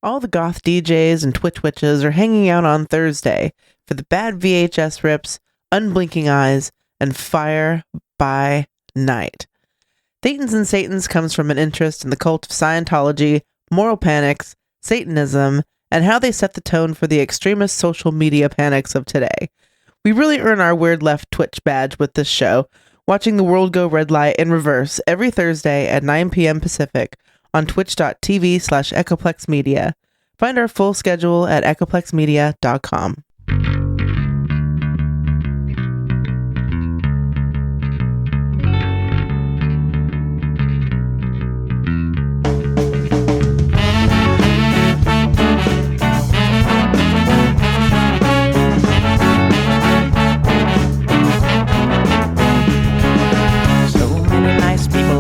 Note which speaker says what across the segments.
Speaker 1: All the goth DJs and Twitch witches are hanging out on Thursday for the bad VHS rips, unblinking eyes, and fire by night. Thetans and Satans comes from an interest in the cult of Scientology, moral panics, Satanism, and how they set the tone for the extremist social media panics of today. We really earn our Weird Left Twitch badge with this show, watching the world go red light in reverse every Thursday at 9 p.m. Pacific on twitch.tv/EchoplexMedia. Find our full schedule at echoplexmedia.com.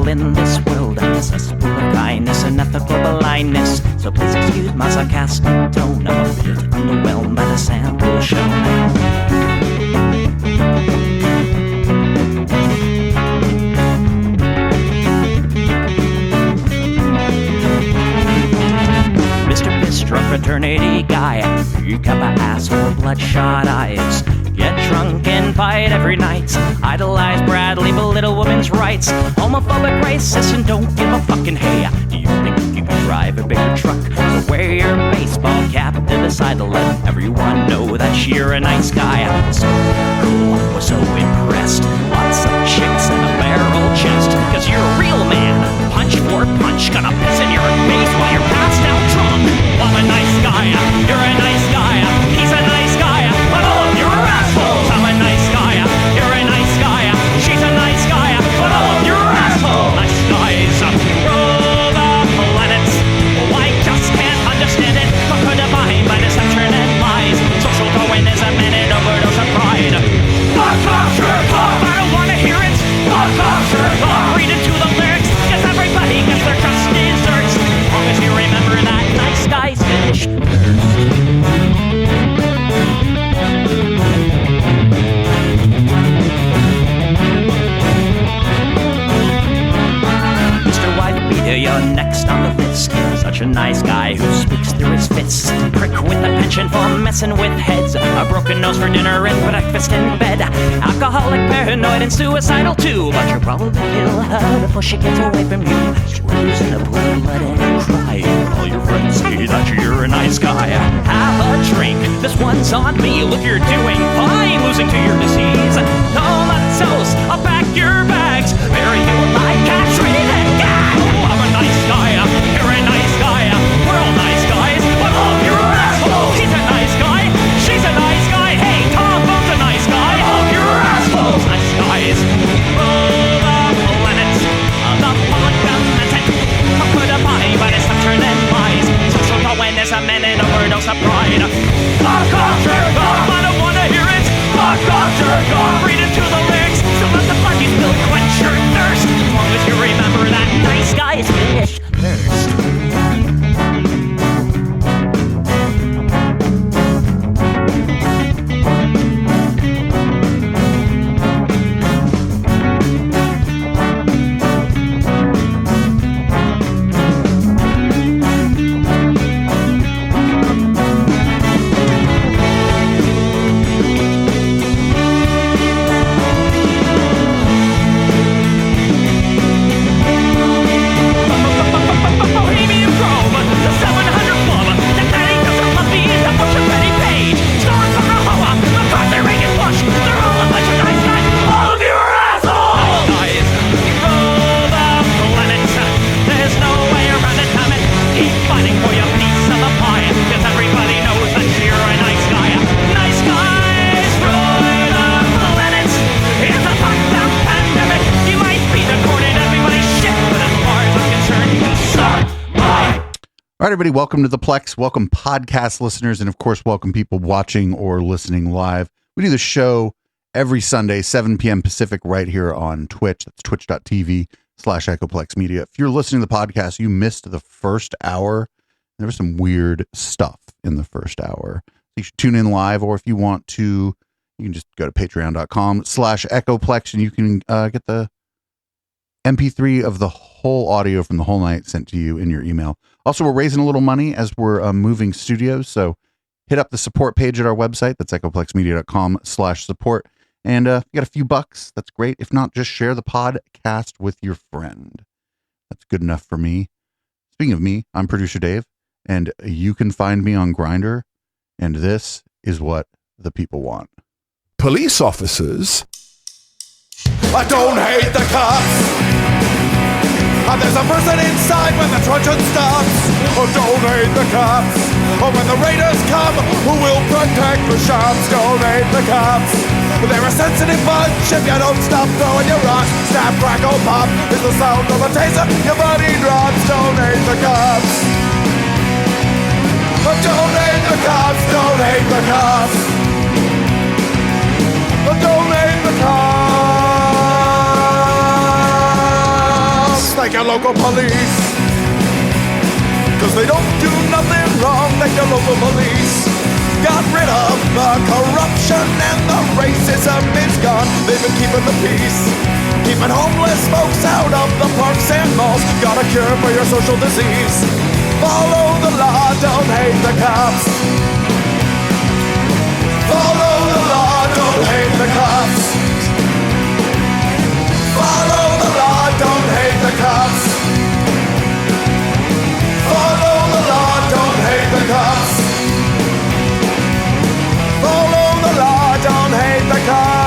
Speaker 2: In this world, I'm a cesspool of kindness and ethical blindness. So please excuse my sarcastic tone. I'm a bit underwhelmed by the sample shown. Mr. Piss-Drunk Fraternity Guy, you got my ass full of bloodshot eyes. Get drunk and fight every night. Idolize Bradley, belittle women's rights. Homophobic, racist, and don't give a fucking hey. Do you think you can drive a bigger truck? So wear your baseball cap to decide to let everyone know that you're a nice guy. So cool, we're so impressed. Lots of chicks in a barrel chest. Cause you're a real man. Punch for punch, gonna piss in your face while you're passed out drunk. I'm a nice guy, you're a nice guy. He's a nice guy, but all of you are assholes. I'm a nice guy, you're a nice guy. She's a nice guy, but all of you are assholes. Nice guys rule the planet. Oh, I just can't understand it. Conquer divine by deception and lies. Social Darwinism and an overdose of pride. Fuck off, jerk off. I don't wanna hear it. Fuck off, jerk off. Read into the lyrics, cause everybody gets their just desserts. As long as you remember that nice guys finish first. You're next on the list. Such a nice guy who speaks through his fists. Prick with a penchant for messing with heads. A broken nose for dinner and breakfast in bed. Alcoholic, paranoid, and suicidal too. But you'll probably kill her before she gets away from you. She rolls in a pool of blood and cry. All your friends say that you're a nice guy. Have a drink, this one's on me. Look, you're doing fine, losing to your disease. Comatose, I'll pack your bags. Bury you like cats, read and gag. I'm a nice guy, you're a nice guy. We're all nice guys, but all of you are assholes. He's a nice guy, she's a nice guy. Hey, Tom Bone's a nice guy. All of you are assholes. Nice guys rule the planet. The public lamented. Conquer the body by deception and lies. Social Darwinism and an overdose of pride. Fuck off, jerk off. I don't wanna hear it. Fuck off, jerk off. Read into the lyrics. So let the bloody spill quench your thirst. As long as you remember that nice guys finish first.
Speaker 3: All right, everybody, welcome to the Plex. Welcome podcast listeners, and of course, welcome people watching or listening live. We do the show every Sunday, 7 p.m. Pacific, right here on Twitch. That's twitch.tv/EchoplexMedia. If you're listening to the podcast, you missed the first hour. There was some weird stuff in the first hour. You should tune in live, or if you want to, you can just go to patreon.com/Echoplex, and you can get the MP3 of the whole audio from the whole night sent to you in your email. Also, we're raising a little money as we're moving studios, so hit up the support page at our website. That's echoplexmedia.com/support. And if you got a few bucks, that's great. If not, just share the podcast with your friend. That's good enough for me. Speaking of me, I'm producer Dave, and you can find me on Grindr, and this is what the people want.
Speaker 4: Police officers. I don't hate the cops. And there's a person inside when the truncheon stops. Oh, don't hate the cops. Oh, when the raiders come, who will protect the shops? Don't hate the cops. They're a sensitive bunch if you don't stop throwing your rocks. Snap, crackle, pop is the sound of a taser. Your body drops. Don't hate the cops. Oh, don't hate the cops. Don't hate the cops. Oh, don't hate the cops. Like your local police, cause they don't do nothing wrong. Like your local police got rid of the corruption and the racism is gone. They've been keeping the peace, keeping homeless folks out of the parks and malls. Got a cure for your social disease. Follow the law, don't hate the cops. Follow the law, don't hate the cops. Follow the law, don't hate the cops. Follow the law, don't hate the cops. Follow the law, don't hate the cops.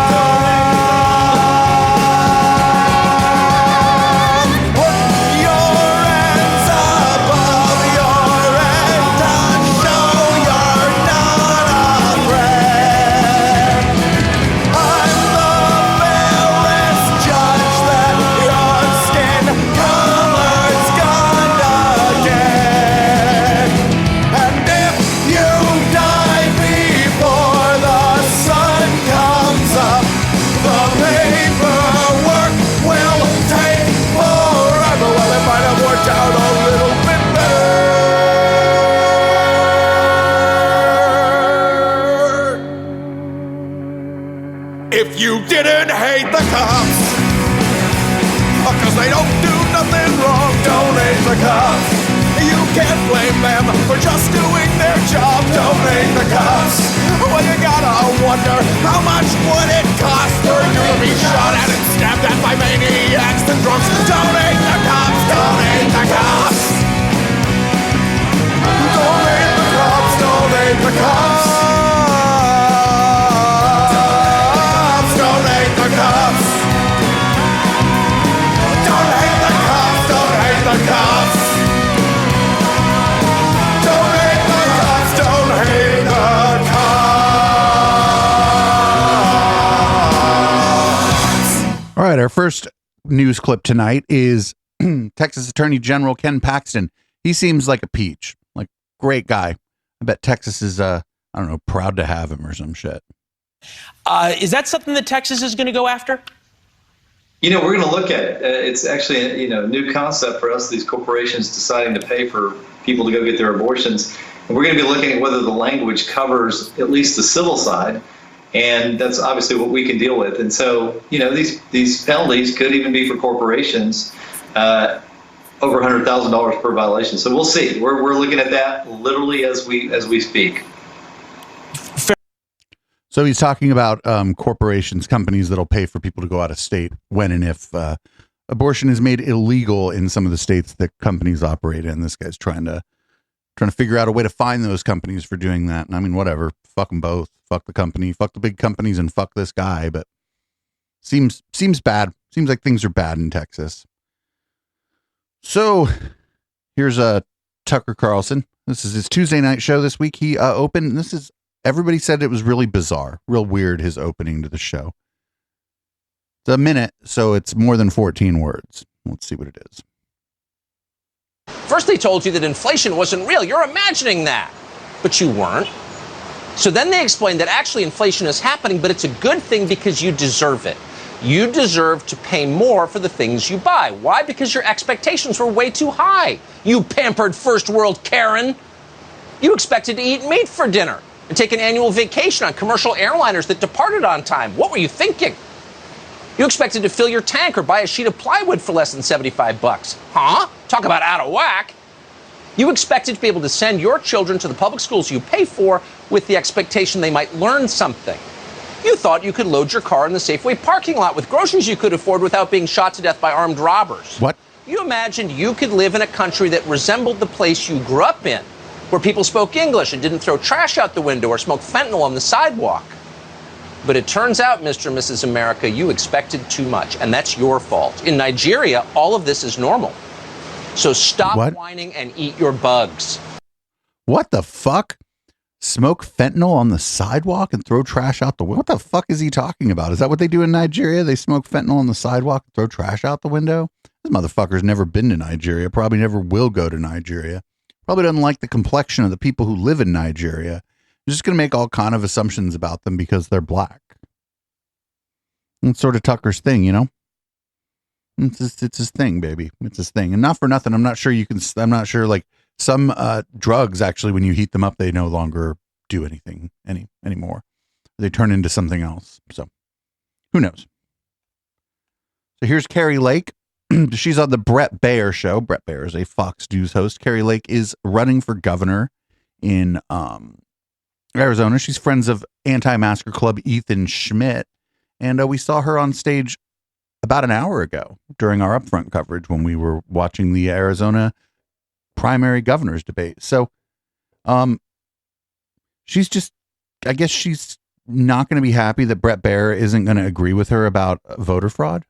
Speaker 4: Put your hands above your head and show you're not afraid. I'm the fearless judge that your skin color's gonna get. And if you die before the sun comes up, the paperwork will take forever. Well, it might have worked out a little bit better if you didn't hate the cops. Cause they don't do nothing wrong. Don't hate the cops. You can't blame them for just doing their job. Don't hate the cops. Well, you gotta wonder, how much would it cost for you to be shot at and stabbed at by maniacs and drunks? Don't hate the cops. Don't hate the cops. Don't hate the cops. Don't hate the cops. Don't hate the cops. Don't hate the cops. Don't hate the cops. Don't hate the cops. Don't hate the cops.
Speaker 3: All right, our first news clip tonight is Texas Attorney General Ken Paxton. He seems like a peach, like great guy. I bet Texas is, I don't know, proud to have him or some shit.
Speaker 5: Is that something that Texas is going to go after?
Speaker 6: You know, we're going to look at it. It's actually a new concept for us, these corporations deciding to pay for people to go get their abortions. And we're going to be looking at whether the language covers at least the civil side. And that's obviously what we can deal with. And so, these penalties could even be for corporations over $100,000 per violation. So we'll see. We're looking at that literally as we speak.
Speaker 3: So he's talking about corporations, companies that'll pay for people to go out of state when and if abortion is made illegal in some of the states that companies operate in. This guy's trying to figure out a way to find those companies for doing that. And I mean, whatever, fuck them both. Fuck the company, fuck the big companies, and fuck this guy. But seems bad. Seems like things are bad in Texas. So here's Tucker Carlson. This is his Tuesday night show this week. He opened. Everybody said it was really bizarre, real weird, his opening to the show. It's a minute, so it's more than 14 words. Let's see what it is.
Speaker 7: First they told you that inflation wasn't real. You're imagining that. But you weren't. So then they explained that actually inflation is happening, but it's a good thing because you deserve it. You deserve to pay more for the things you buy. Why? Because your expectations were way too high. You pampered first world Karen. You expected to eat meat for dinner and take an annual vacation on commercial airliners that departed on time. What were you thinking? You expected to fill your tank or buy a sheet of plywood for less than 75 bucks. Huh? Talk about out of whack. You expected to be able to send your children to the public schools you pay for with the expectation they might learn something. You thought you could load your car in the Safeway parking lot with groceries you could afford without being shot to death by armed robbers.
Speaker 3: What?
Speaker 7: You imagined you could live in a country that resembled the place you grew up in, where people spoke English and didn't throw trash out the window or smoke fentanyl on the sidewalk. But it turns out, Mr. and Mrs. America, you expected too much, and that's your fault. In Nigeria, all of this is normal. So stop whining and eat your bugs.
Speaker 3: What the fuck? Smoke fentanyl on the sidewalk and throw trash out the window? What the fuck is he talking about? Is that what they do in Nigeria? They smoke fentanyl on the sidewalk and throw trash out the window? This motherfucker's never been to Nigeria, probably never will go to Nigeria. Probably doesn't like the complexion of the people who live in Nigeria. You're just going to make all kind of assumptions about them because they're black. It's sort of Tucker's thing, you know? It's his thing, baby. It's his thing. And not for nothing, I'm not sure like some drugs, actually, when you heat them up, they no longer do anything anymore. They turn into something else. So who knows? So here's Carrie Lake. She's on the Brett Baier show. Brett Baier is a Fox News host. Carrie Lake is running for governor in Arizona. She's friends of anti-masker club Ethan Schmidt. And we saw her on stage about an hour ago during our upfront coverage when we were watching the Arizona primary governor's debate. So she's just, I guess she's not going to be happy that Brett Baier isn't going to agree with her about voter fraud.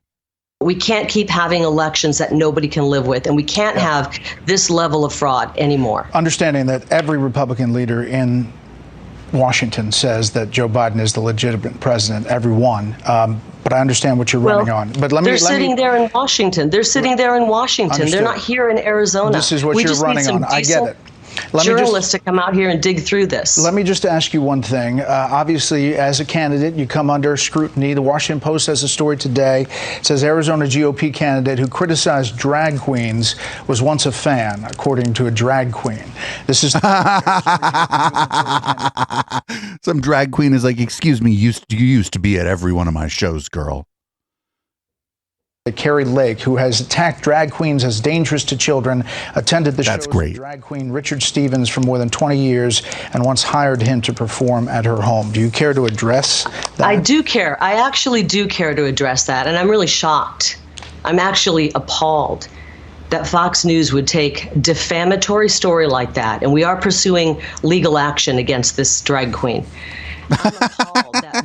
Speaker 8: We can't keep having elections that nobody can live with, and we can't have this level of fraud anymore.
Speaker 9: Understanding that every Republican leader in Washington says that Joe Biden is the legitimate president, everyone. But I understand what you're running on. But
Speaker 8: they're sitting there in Washington. They're sitting there in Washington.
Speaker 9: Understood.
Speaker 8: They're not here in Arizona.
Speaker 9: This is what you're running on. I get it.
Speaker 8: Journalists to come out here and dig through this.
Speaker 9: Let me just ask you one thing. Obviously, as a candidate, you come under scrutiny. The Washington Post has a story today. It says Arizona GOP candidate who criticized drag queens was once a fan, according to a drag queen. This is
Speaker 3: some drag queen is like, excuse me, you used to be at every one of my shows, girl.
Speaker 9: Carrie Lake, who has attacked drag queens as dangerous to children, attended the
Speaker 3: That's
Speaker 9: shows
Speaker 3: great.
Speaker 9: of drag queen Richard Stevens for more than 20 years and once hired him to perform at her home. Do you care to address that?
Speaker 8: I do care. I actually do care to address that, and I'm really shocked. I'm actually appalled that Fox News would take defamatory story like that, and we are pursuing legal action against this drag queen.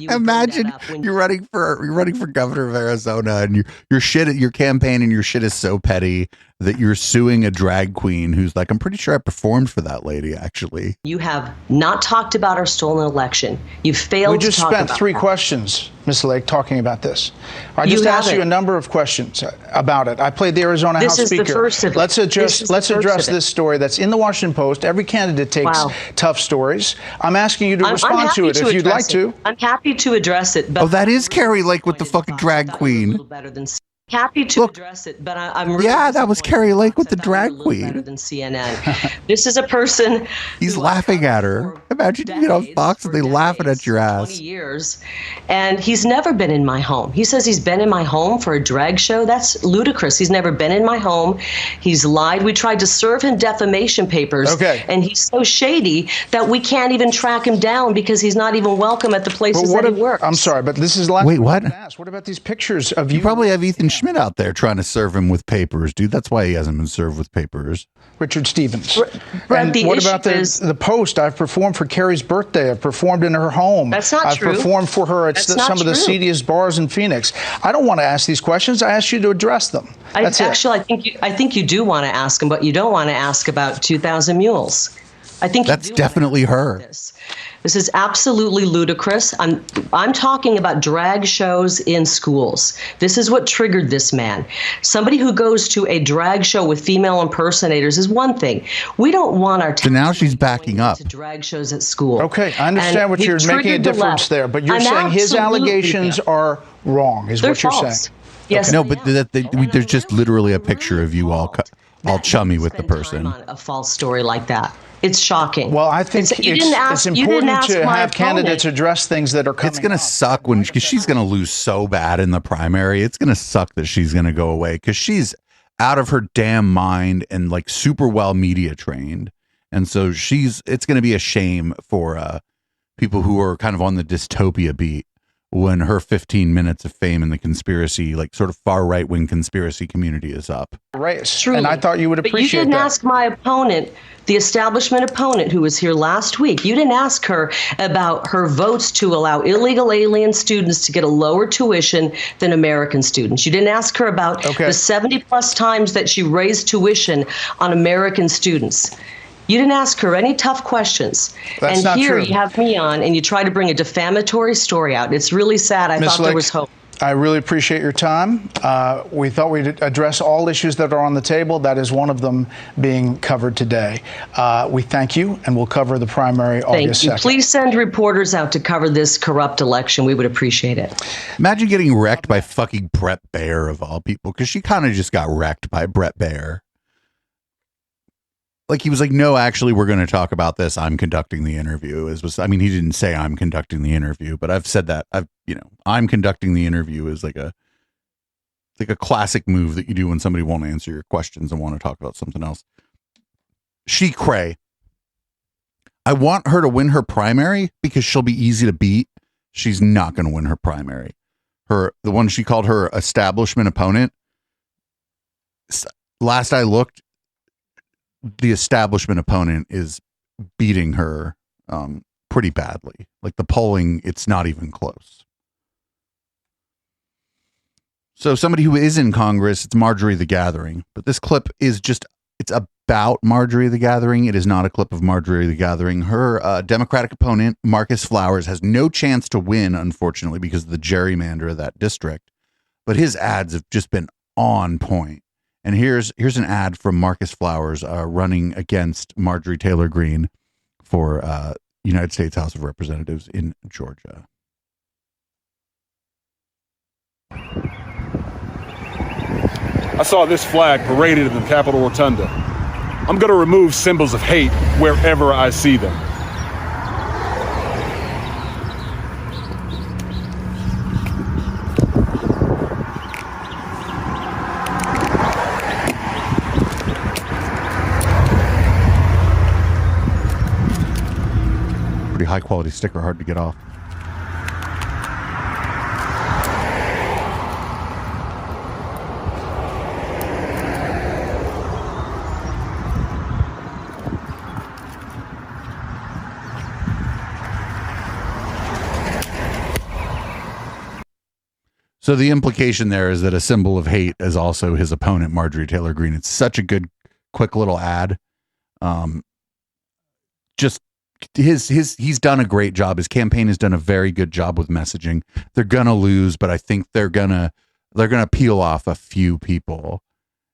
Speaker 3: Imagine you're running for governor of Arizona, and your shit at your campaign and your shit is so petty that you're suing a drag queen who's like, I'm pretty sure I performed for that lady, actually.
Speaker 8: You have not talked about our stolen election. You failed to talk about
Speaker 9: We just spent 3 questions, Ms. Lake, talking about this. I just asked you a number of questions about it. I played the Arizona House Speaker. This is the first of it. Let's address this story that's in the Washington Post. Every candidate takes tough stories. I'm asking you to respond to it if you'd like to.
Speaker 8: I'm happy to address it. But
Speaker 3: that is Carrie Lake with the fucking drag queen.
Speaker 8: Happy to address it, but I'm really
Speaker 3: that was Carrie Lake with the drag queen.
Speaker 8: Better than CNN. This is a person.
Speaker 3: He's laughing at her. Imagine you get on Fox and they laughing at your ass.
Speaker 8: 20 years, and he's never been in my home. He says he's been in my home for a drag show. That's ludicrous. He's never been in my home. He's lied. We tried to serve him defamation papers, and he's so shady that we can't even track him down because he's not even welcome at the places that he works.
Speaker 9: I'm sorry, but this is last.
Speaker 3: Wait, what?
Speaker 9: What about these pictures of you?
Speaker 3: You probably have Ethan Schmidt out there trying to serve him with papers, dude. That's why he hasn't been served with papers.
Speaker 9: Richard Stevens.
Speaker 8: Brett,
Speaker 9: and what about the Post? I've performed for Carrie's birthday. I've performed in her home.
Speaker 8: That's not true.
Speaker 9: I've performed for her at some of the seediest bars in Phoenix. I don't want to ask these questions. I asked you to address them. That's
Speaker 8: actually, I think you do want to ask them, but you don't want to ask about 2,000 Mules. I think
Speaker 3: that's definitely her.
Speaker 8: This is absolutely ludicrous. I'm talking about drag shows in schools. This is what triggered this man. Somebody who goes to a drag show with female impersonators is one thing. We don't want our
Speaker 3: so now she's backing up
Speaker 8: to drag shows at school.
Speaker 9: Okay, I understand what you're making a difference there, but you're saying his allegations are wrong, is what you're saying.
Speaker 8: Yes.
Speaker 3: No, but there's just literally a picture of you all chummy with the person.
Speaker 8: A false story like that. It's shocking.
Speaker 9: Well, I think it's important to have candidates address things that are coming.
Speaker 3: It's going to suck because she's going to lose so bad in the primary. It's going to suck that she's going to go away because she's out of her damn mind and like super well media trained. And so it's going to be a shame for people who are kind of on the dystopia beat when her 15 minutes of fame in the conspiracy, like sort of far right wing conspiracy community is up.
Speaker 9: Right. Truly. And I thought you would appreciate that.
Speaker 8: But you didn't ask my opponent, the establishment opponent who was here last week. You didn't ask her about her votes to allow illegal alien students to get a lower tuition than American students. You didn't ask her about the 70 plus times that she raised tuition on American students. You didn't ask her any tough questions.
Speaker 9: That's
Speaker 8: and here
Speaker 9: true.
Speaker 8: You have me on and you try to bring a defamatory story out. It's really sad. I thought there was hope.
Speaker 9: I really appreciate your time. We thought we'd address all issues that are on the table. That is one of them being covered today. We thank you, and we'll cover the primary August 2nd.
Speaker 8: Please send reporters out to cover this corrupt election. We would appreciate it.
Speaker 3: Imagine getting wrecked by fucking Brett Baer of all people, because she kind of just got wrecked by Brett Baer. Like, he was like, no, actually, we're going to talk about this. I'm conducting the interview. I mean, he didn't say I'm conducting the interview, but I've said that. I'm conducting the interview is like a classic move that you do when somebody won't answer your questions and want to talk about something else. She cray. I want her to win her primary because she'll be easy to beat. She's not going to win her primary. The one she called her establishment opponent. Last I looked, the establishment opponent is beating her pretty badly. Like, the polling, it's not even close. So somebody who is in Congress, it's Marjorie the Gathering. But this clip is it's about Marjorie the Gathering. It is not a clip of Marjorie the Gathering. Her Democratic opponent, Marcus Flowers, has no chance to win, unfortunately, because of the gerrymander of that district. But his ads have just been on point. And here's an ad from Marcus Flowers running against Marjorie Taylor Greene for United States House of Representatives in Georgia.
Speaker 10: I saw this flag paraded in the Capitol Rotunda. I'm going to remove symbols of hate wherever I see them.
Speaker 3: Pretty high quality sticker, hard to get off. So the implication there is that a symbol of hate is also his opponent, Marjorie Taylor Greene. It's such a good, quick little ad. He's done a great job. His campaign has done a very good job with messaging. They're gonna lose, but I think they're gonna peel off a few people,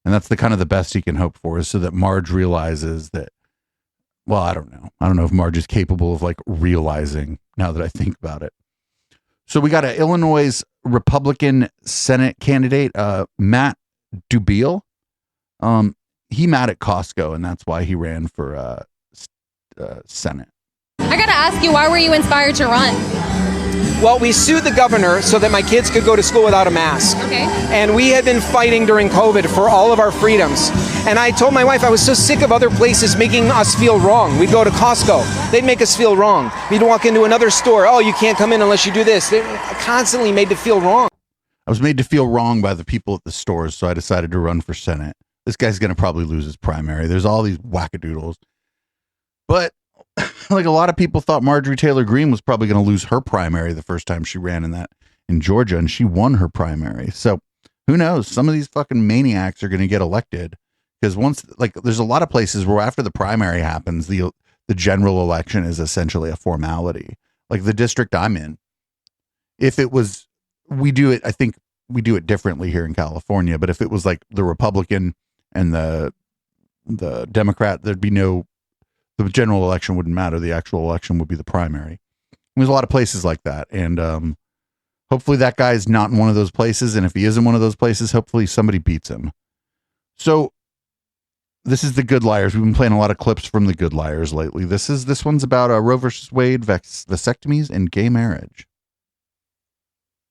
Speaker 3: and that's the best he can hope for, is so that Marge realizes that. Well, I don't know if Marge is capable of like realizing, now that I think about it. So we got an Illinois Republican Senate candidate, Matt Dubiel. He met at Costco, and that's why he ran for Senate.
Speaker 11: I gotta ask you, why were you inspired to run?
Speaker 12: Well, we sued the governor so that my kids could go to school without a mask.
Speaker 11: Okay.
Speaker 12: And we had been fighting during COVID for all of our freedoms. And I told my wife I was so sick of other places making us feel wrong. We'd go to Costco. They'd make us feel wrong. We'd walk into another store. Oh, you can't come in unless you do this. They constantly made to feel wrong.
Speaker 3: I was made to feel wrong by the people at the stores, so I decided to run for Senate. This guy's going to probably lose his primary. There's all these wackadoodles. But like, a lot of people thought Marjorie Taylor Greene was probably going to lose her primary the first time she ran in Georgia, and she won her primary. So who knows? Some of these fucking maniacs are going to get elected, because there's a lot of places where after the primary happens, the general election is essentially a formality. Like the district I'm in, I think we do it differently here in California, but if it was like the Republican and the Democrat, the general election wouldn't matter. The actual election would be the primary. There's a lot of places like that. And hopefully that guy's not in one of those places. And if he is in one of those places, hopefully somebody beats him. So This is The Good Liars. We've been playing a lot of clips from The Good Liars lately. This one's about Roe versus Wade, vasectomies, and gay marriage.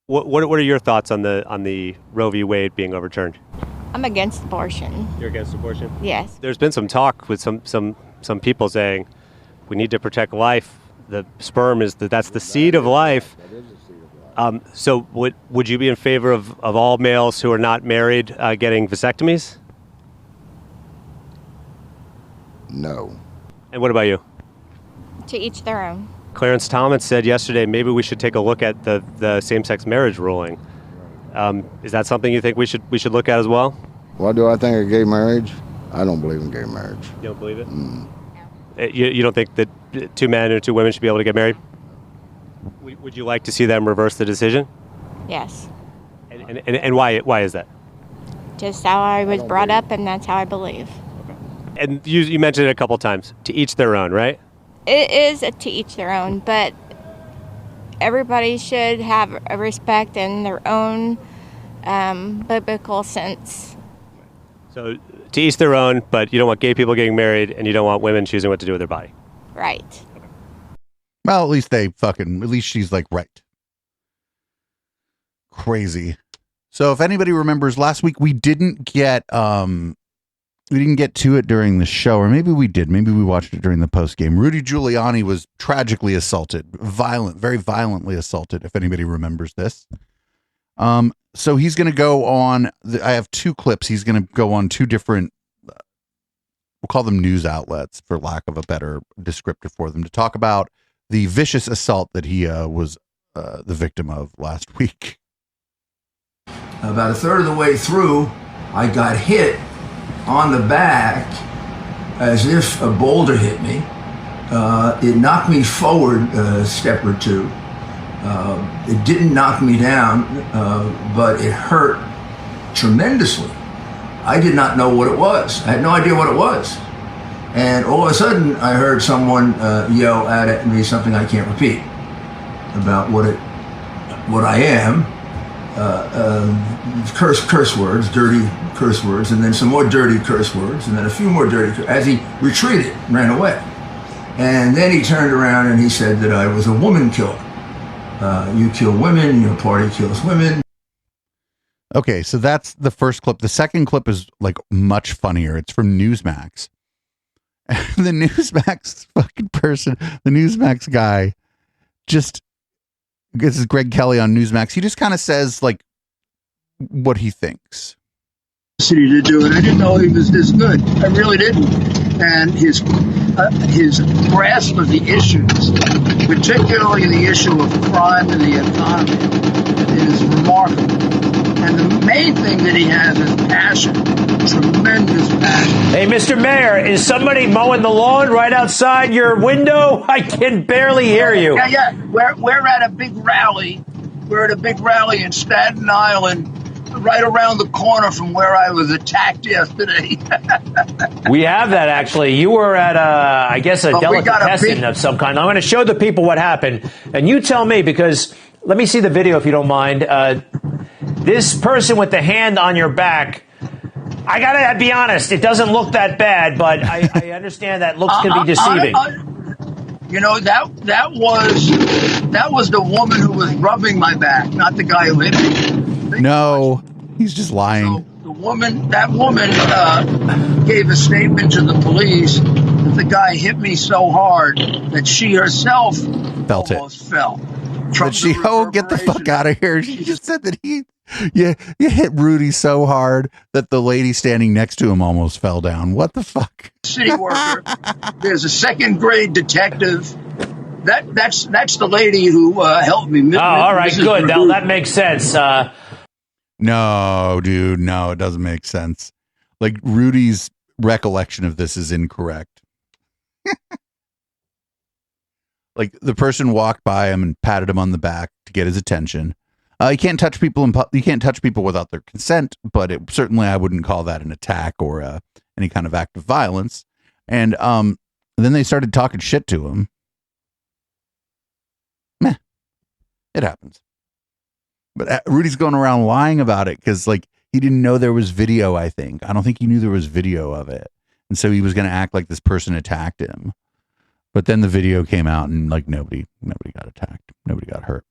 Speaker 13: What are your thoughts on the Roe v. Wade being overturned?
Speaker 14: I'm against abortion.
Speaker 13: You're against abortion?
Speaker 14: Yes.
Speaker 13: There's been some talk with some people saying we need to protect life. The sperm that's the seed of life. So would you be in favor of all males who are not married getting vasectomies?
Speaker 15: No.
Speaker 13: And what about you?
Speaker 14: To each their own.
Speaker 13: Clarence Thomas said yesterday maybe we should take a look at the same-sex marriage ruling. Is that something you think we should look at as well?
Speaker 15: What do I think of gay marriage? I don't believe in gay marriage.
Speaker 13: You don't believe it? You don't think that 2 men or 2 women should be able to get married? Would you like to see them reverse the decision?
Speaker 14: Yes.
Speaker 13: And why is that?
Speaker 14: Just how I was brought up, and that's how I believe.
Speaker 13: And you mentioned it a couple times. To each their own, right?
Speaker 14: It is to each their own, but everybody should have a respect in their own biblical sense.
Speaker 13: So to each their own, but you don't want gay people getting married, and you don't want women choosing what to do with their body.
Speaker 14: Right.
Speaker 3: Well, at least she's like right. Crazy. So if anybody remembers, last week we didn't get to it during the show, or maybe we did. Maybe we watched it during the post game. Rudy Giuliani was tragically assaulted, very violently assaulted. If anybody remembers this, so he's going to go on. I have 2 clips. He's going to go on 2 different, we'll call them news outlets, for lack of a better descriptor for them, to talk about the vicious assault that he was the victim of last week.
Speaker 16: About a third of the way through, I got hit on the back as if a boulder hit me. It knocked me forward a step or 2. It didn't knock me down, but it hurt tremendously. I did not know what it was. I had no idea what it was. And all of a sudden, I heard someone yell at me something I can't repeat about what I am. Curse words, dirty curse words, and then some more dirty curse words, and then a few more dirty as he retreated, ran away. And then he turned around and he said that I was a woman killer. You kill women, your party kills women.
Speaker 3: Okay, so that's the first clip. The second clip is like much funnier. It's from Newsmax. The Newsmax fucking person, the Newsmax guy, this is Greg Kelly on Newsmax. He just kind of says like what he thinks.
Speaker 17: City to do it. I didn't know he was this good. I really didn't. And his grasp of the issues, particularly the issue of crime and the economy, is remarkable. And the main thing that he has is passion, tremendous passion.
Speaker 18: Hey, Mr. Mayor, is somebody mowing the lawn right outside your window? I can barely hear you.
Speaker 17: Yeah. We're at a big rally. We're at a big rally in Staten Island, right around the corner from where I was attacked yesterday.
Speaker 18: We have that, actually. You were at, I guess, a delicatessen of some kind. I'm going to show the people what happened. And you tell me, because let me see the video if you don't mind. This person with the hand on your back, I got to be honest, it doesn't look that bad, but I understand that looks can be deceiving.
Speaker 17: You know, that was the woman who was rubbing my back, not the guy who hit me.
Speaker 3: No, he's just lying.
Speaker 17: So that woman gave a statement to the police that the guy hit me so hard that she herself almost fell.
Speaker 3: But get the fuck out of here. She just said that you hit Rudy so hard that the lady standing next to him almost fell down. What the fuck?
Speaker 17: City worker. There's a 2nd grade detective. That's the lady who helped me.
Speaker 18: All right, good. Now that makes sense.
Speaker 3: No, dude, no, it doesn't make sense. Like, Rudy's recollection of this is incorrect. Like, the person walked by him and patted him on the back to get his attention. You can't touch people without their consent, but certainly I wouldn't call that an attack or any kind of act of violence. And then they started talking shit to him. Meh, it happens. But Rudy's going around lying about it because, like, he didn't know there was video, I think. I don't think he knew there was video of it. And so he was going to act like this person attacked him. But then the video came out and like nobody got attacked. Nobody got hurt.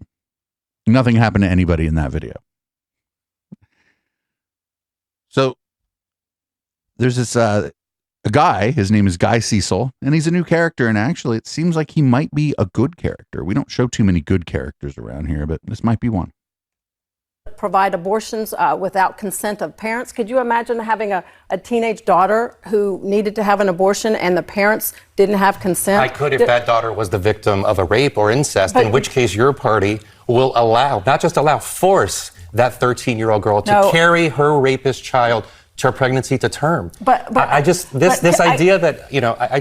Speaker 3: Nothing happened to anybody in that video. So there's this a guy, his name is Guy Cecil, and he's a new character, and actually it seems like he might be a good character. We don't show too many good characters around here, but this might be one.
Speaker 19: Provide abortions without consent of parents. Could you imagine having a teenage daughter who needed to have an abortion and the parents didn't have consent?
Speaker 20: I could if that daughter was the victim of a rape or incest, in which case your party will allow, not just allow, force that 13-year-old girl to carry her rapist child to pregnancy to term. But this idea that, you know, I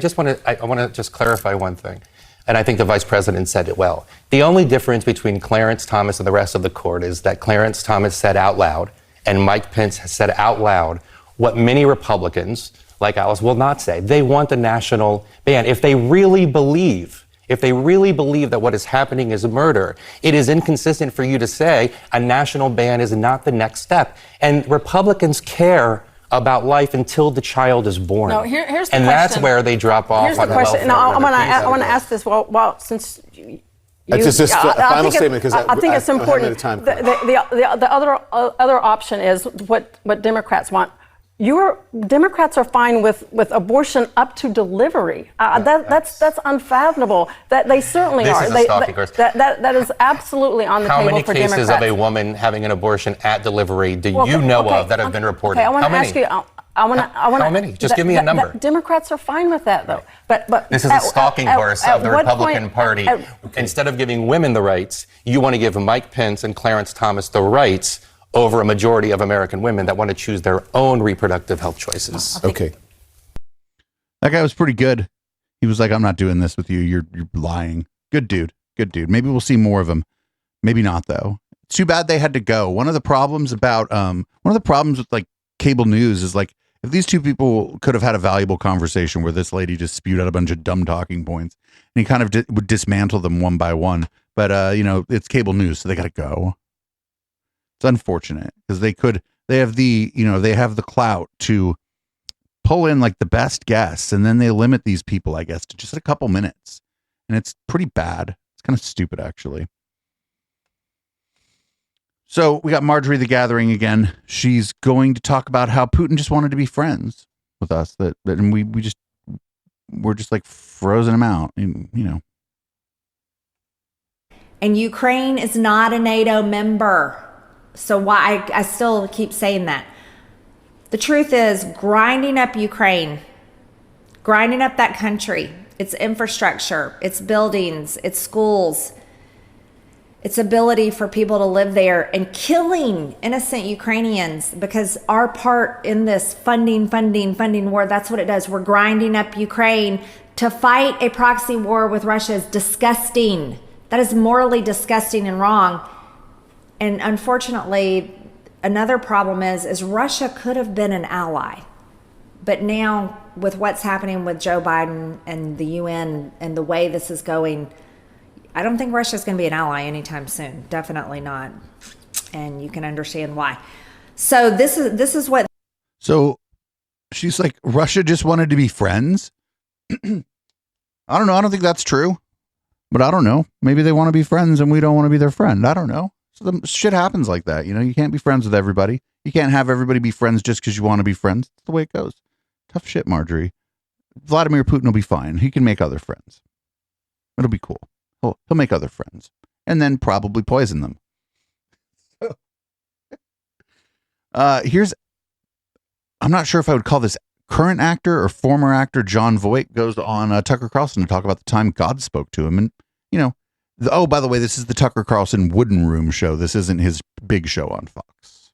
Speaker 20: want to just clarify one thing. And I think the vice president said it well. The only difference between Clarence Thomas and the rest of the court is that Clarence Thomas said out loud, and Mike Pence has said out loud, what many Republicans, like Alice, will not say. They want a national ban. If they really believe that what is happening is murder, it is inconsistent for you to say a national ban is not the next step. And Republicans care about life until the child is born.
Speaker 19: No, here's the
Speaker 20: and
Speaker 19: question.
Speaker 20: That's where they drop off.
Speaker 19: Here's the question. Now, I want to ask this. Well, since you,
Speaker 4: it's just a final statement because
Speaker 19: I think it's important. The other option is what Democrats want. Democrats are fine with abortion up to delivery. That's unfathomable. That they certainly
Speaker 20: this
Speaker 19: are.
Speaker 20: Is a stalking course.
Speaker 19: That is absolutely on the table for Democrats.
Speaker 20: How many cases of a woman having an abortion at delivery do you know of that have been reported?
Speaker 19: Okay, I want to ask you.
Speaker 20: How many? Just give me a number.
Speaker 19: Democrats are fine with that, though. But
Speaker 20: this is a stalking horse of the Republican Party. Instead of giving women the rights, you want to give Mike Pence and Clarence Thomas the rights over a majority of American women that want to choose their own reproductive health choices.
Speaker 3: Okay. That guy was pretty good. He was like, I'm not doing this with you. You're lying. Good dude. Good dude. Maybe we'll see more of him. Maybe not, though. It's too bad they had to go. One of the problems with like cable news is like, if these two people could have had a valuable conversation where this lady just spewed out a bunch of dumb talking points and he kind of would dismantle them one by one. But, it's cable news, so they got to go. It's unfortunate because they have the clout to pull in like the best guests and then they limit these people, I guess, to just a couple minutes. And it's pretty bad. It's kind of stupid, actually. So we got Marjorie the Gathering again. She's going to talk about how Putin just wanted to be friends with us. And we're just like frozen him out,
Speaker 21: And Ukraine is not a NATO member. So why I still keep saying that. The truth is, grinding up Ukraine, grinding up that country, its infrastructure, its buildings, its schools, its ability for people to live there, and killing innocent Ukrainians, because our part in this funding war, that's what it does. We're grinding up Ukraine to fight a proxy war with Russia is disgusting. That is morally disgusting and wrong. And unfortunately, another problem is Russia could have been an ally. But now, with what's happening with Joe Biden and the UN and the way this is going, I don't think Russia's going to be an ally anytime soon. Definitely not. And you can understand why. So this is what...
Speaker 3: So she's like, Russia just wanted to be friends? I don't know. I don't think that's true. But I don't know. Maybe they want to be friends and we don't want to be their friend. I don't know. So shit happens like that. You can't be friends with everybody. You can't have everybody be friends just because you want to be friends. That's the way it goes. Tough shit, Marjorie. Vladimir Putin will be fine. He can make other friends. It'll be cool. He'll make other friends and then probably poison them. I'm not sure if I would call this current actor or former actor. John Voight goes on Tucker Carlson to talk about the time God spoke to him. And, oh, by the way, this is the Tucker Carlson Wooden Room show. This isn't his big show on Fox.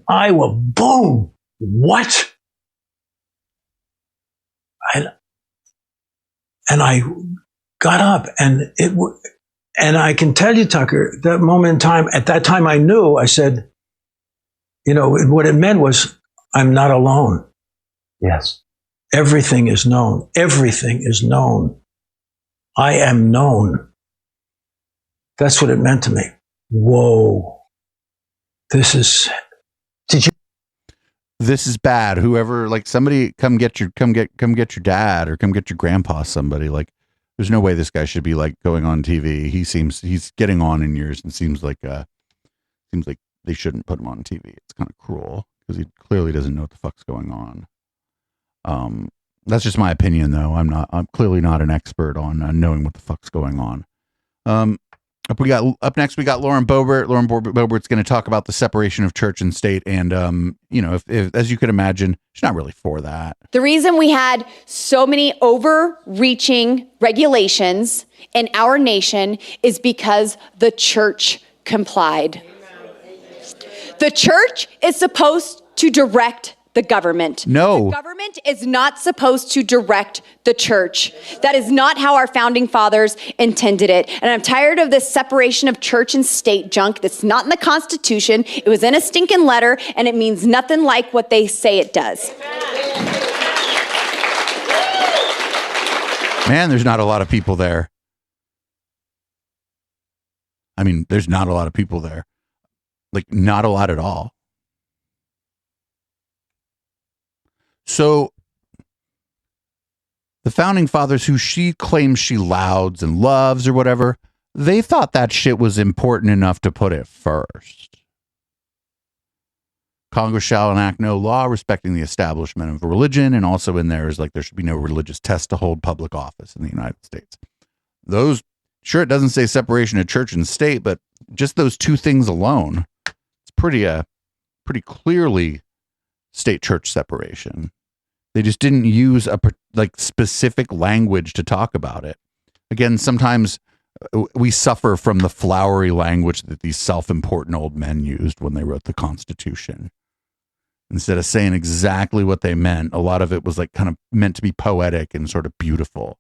Speaker 22: I will boom. What? And I got up and I can tell you, Tucker, that moment in time, at that time I knew, I said, what it meant was I'm not alone. Yes. Everything is known. Everything is known. I am known. That's what it meant to me. Whoa. Did you?
Speaker 3: this is bad. Whoever, like, somebody come get your dad or come get your grandpa. Somebody, like, there's no way this guy should be like going on TV. He's getting on in years and seems like they shouldn't put him on TV. It's kind of cruel because he clearly doesn't know what the fuck's going on. That's just my opinion, though. I'm clearly not an expert on knowing what the fuck's going on. Up next, we got Lauren Boebert. Lauren Boebert's going to talk about the separation of church and state. And, if as you could imagine, she's not really for that.
Speaker 1: The reason we had so many overreaching regulations in our nation is because the church complied. The church is supposed to direct the government.
Speaker 3: No.
Speaker 1: The government is not supposed to direct the church. That is not how our founding fathers intended it. And I'm tired of this separation of church and state junk that's not in the Constitution. It was in a stinking letter, and it means nothing like what they say it does.
Speaker 3: Man, there's not a lot of people there. I mean, there's not a lot of people there. Like, not a lot at all. So the founding fathers, who she claims she lauds and loves or whatever, they thought that shit was important enough to put it first. Congress shall enact no law respecting the establishment of religion, and also in there is like there should be no religious test to hold public office in the United States. Those, sure, it doesn't say separation of church and state, but just those two things alone, it's pretty clearly state-church separation. They just didn't use a specific language to talk about it. Again, sometimes we suffer from the flowery language that these self-important old men used when they wrote the Constitution. Instead of saying exactly what they meant, a lot of it was like kind of meant to be poetic and sort of beautiful.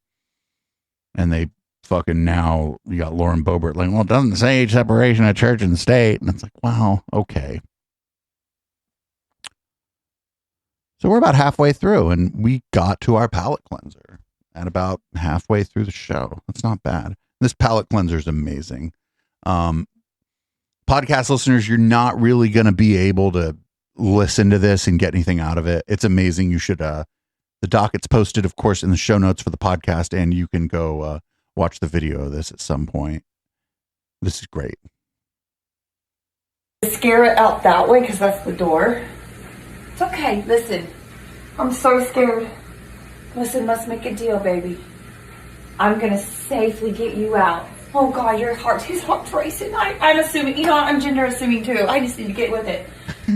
Speaker 3: And they fucking, now you got Lauren Boebert like, well, it doesn't say separation of church and state. And it's like, wow, okay. So we're about halfway through, and we got to our palate cleanser at about halfway through the show. That's not bad. This palate cleanser is amazing. Podcast listeners, you're not really going to be able to listen to this and get anything out of it. It's amazing. You should, the docket's posted, of course, in the show notes for the podcast, and you can go watch the video of this at some point. This is great.
Speaker 2: Scare it out that way because that's the door. It's okay. Listen, I'm so scared. Listen, let's make a deal, baby. I'm gonna safely get you out. Oh God, his heart's racing. I'm assuming, I'm gender assuming too. I just need to get with it.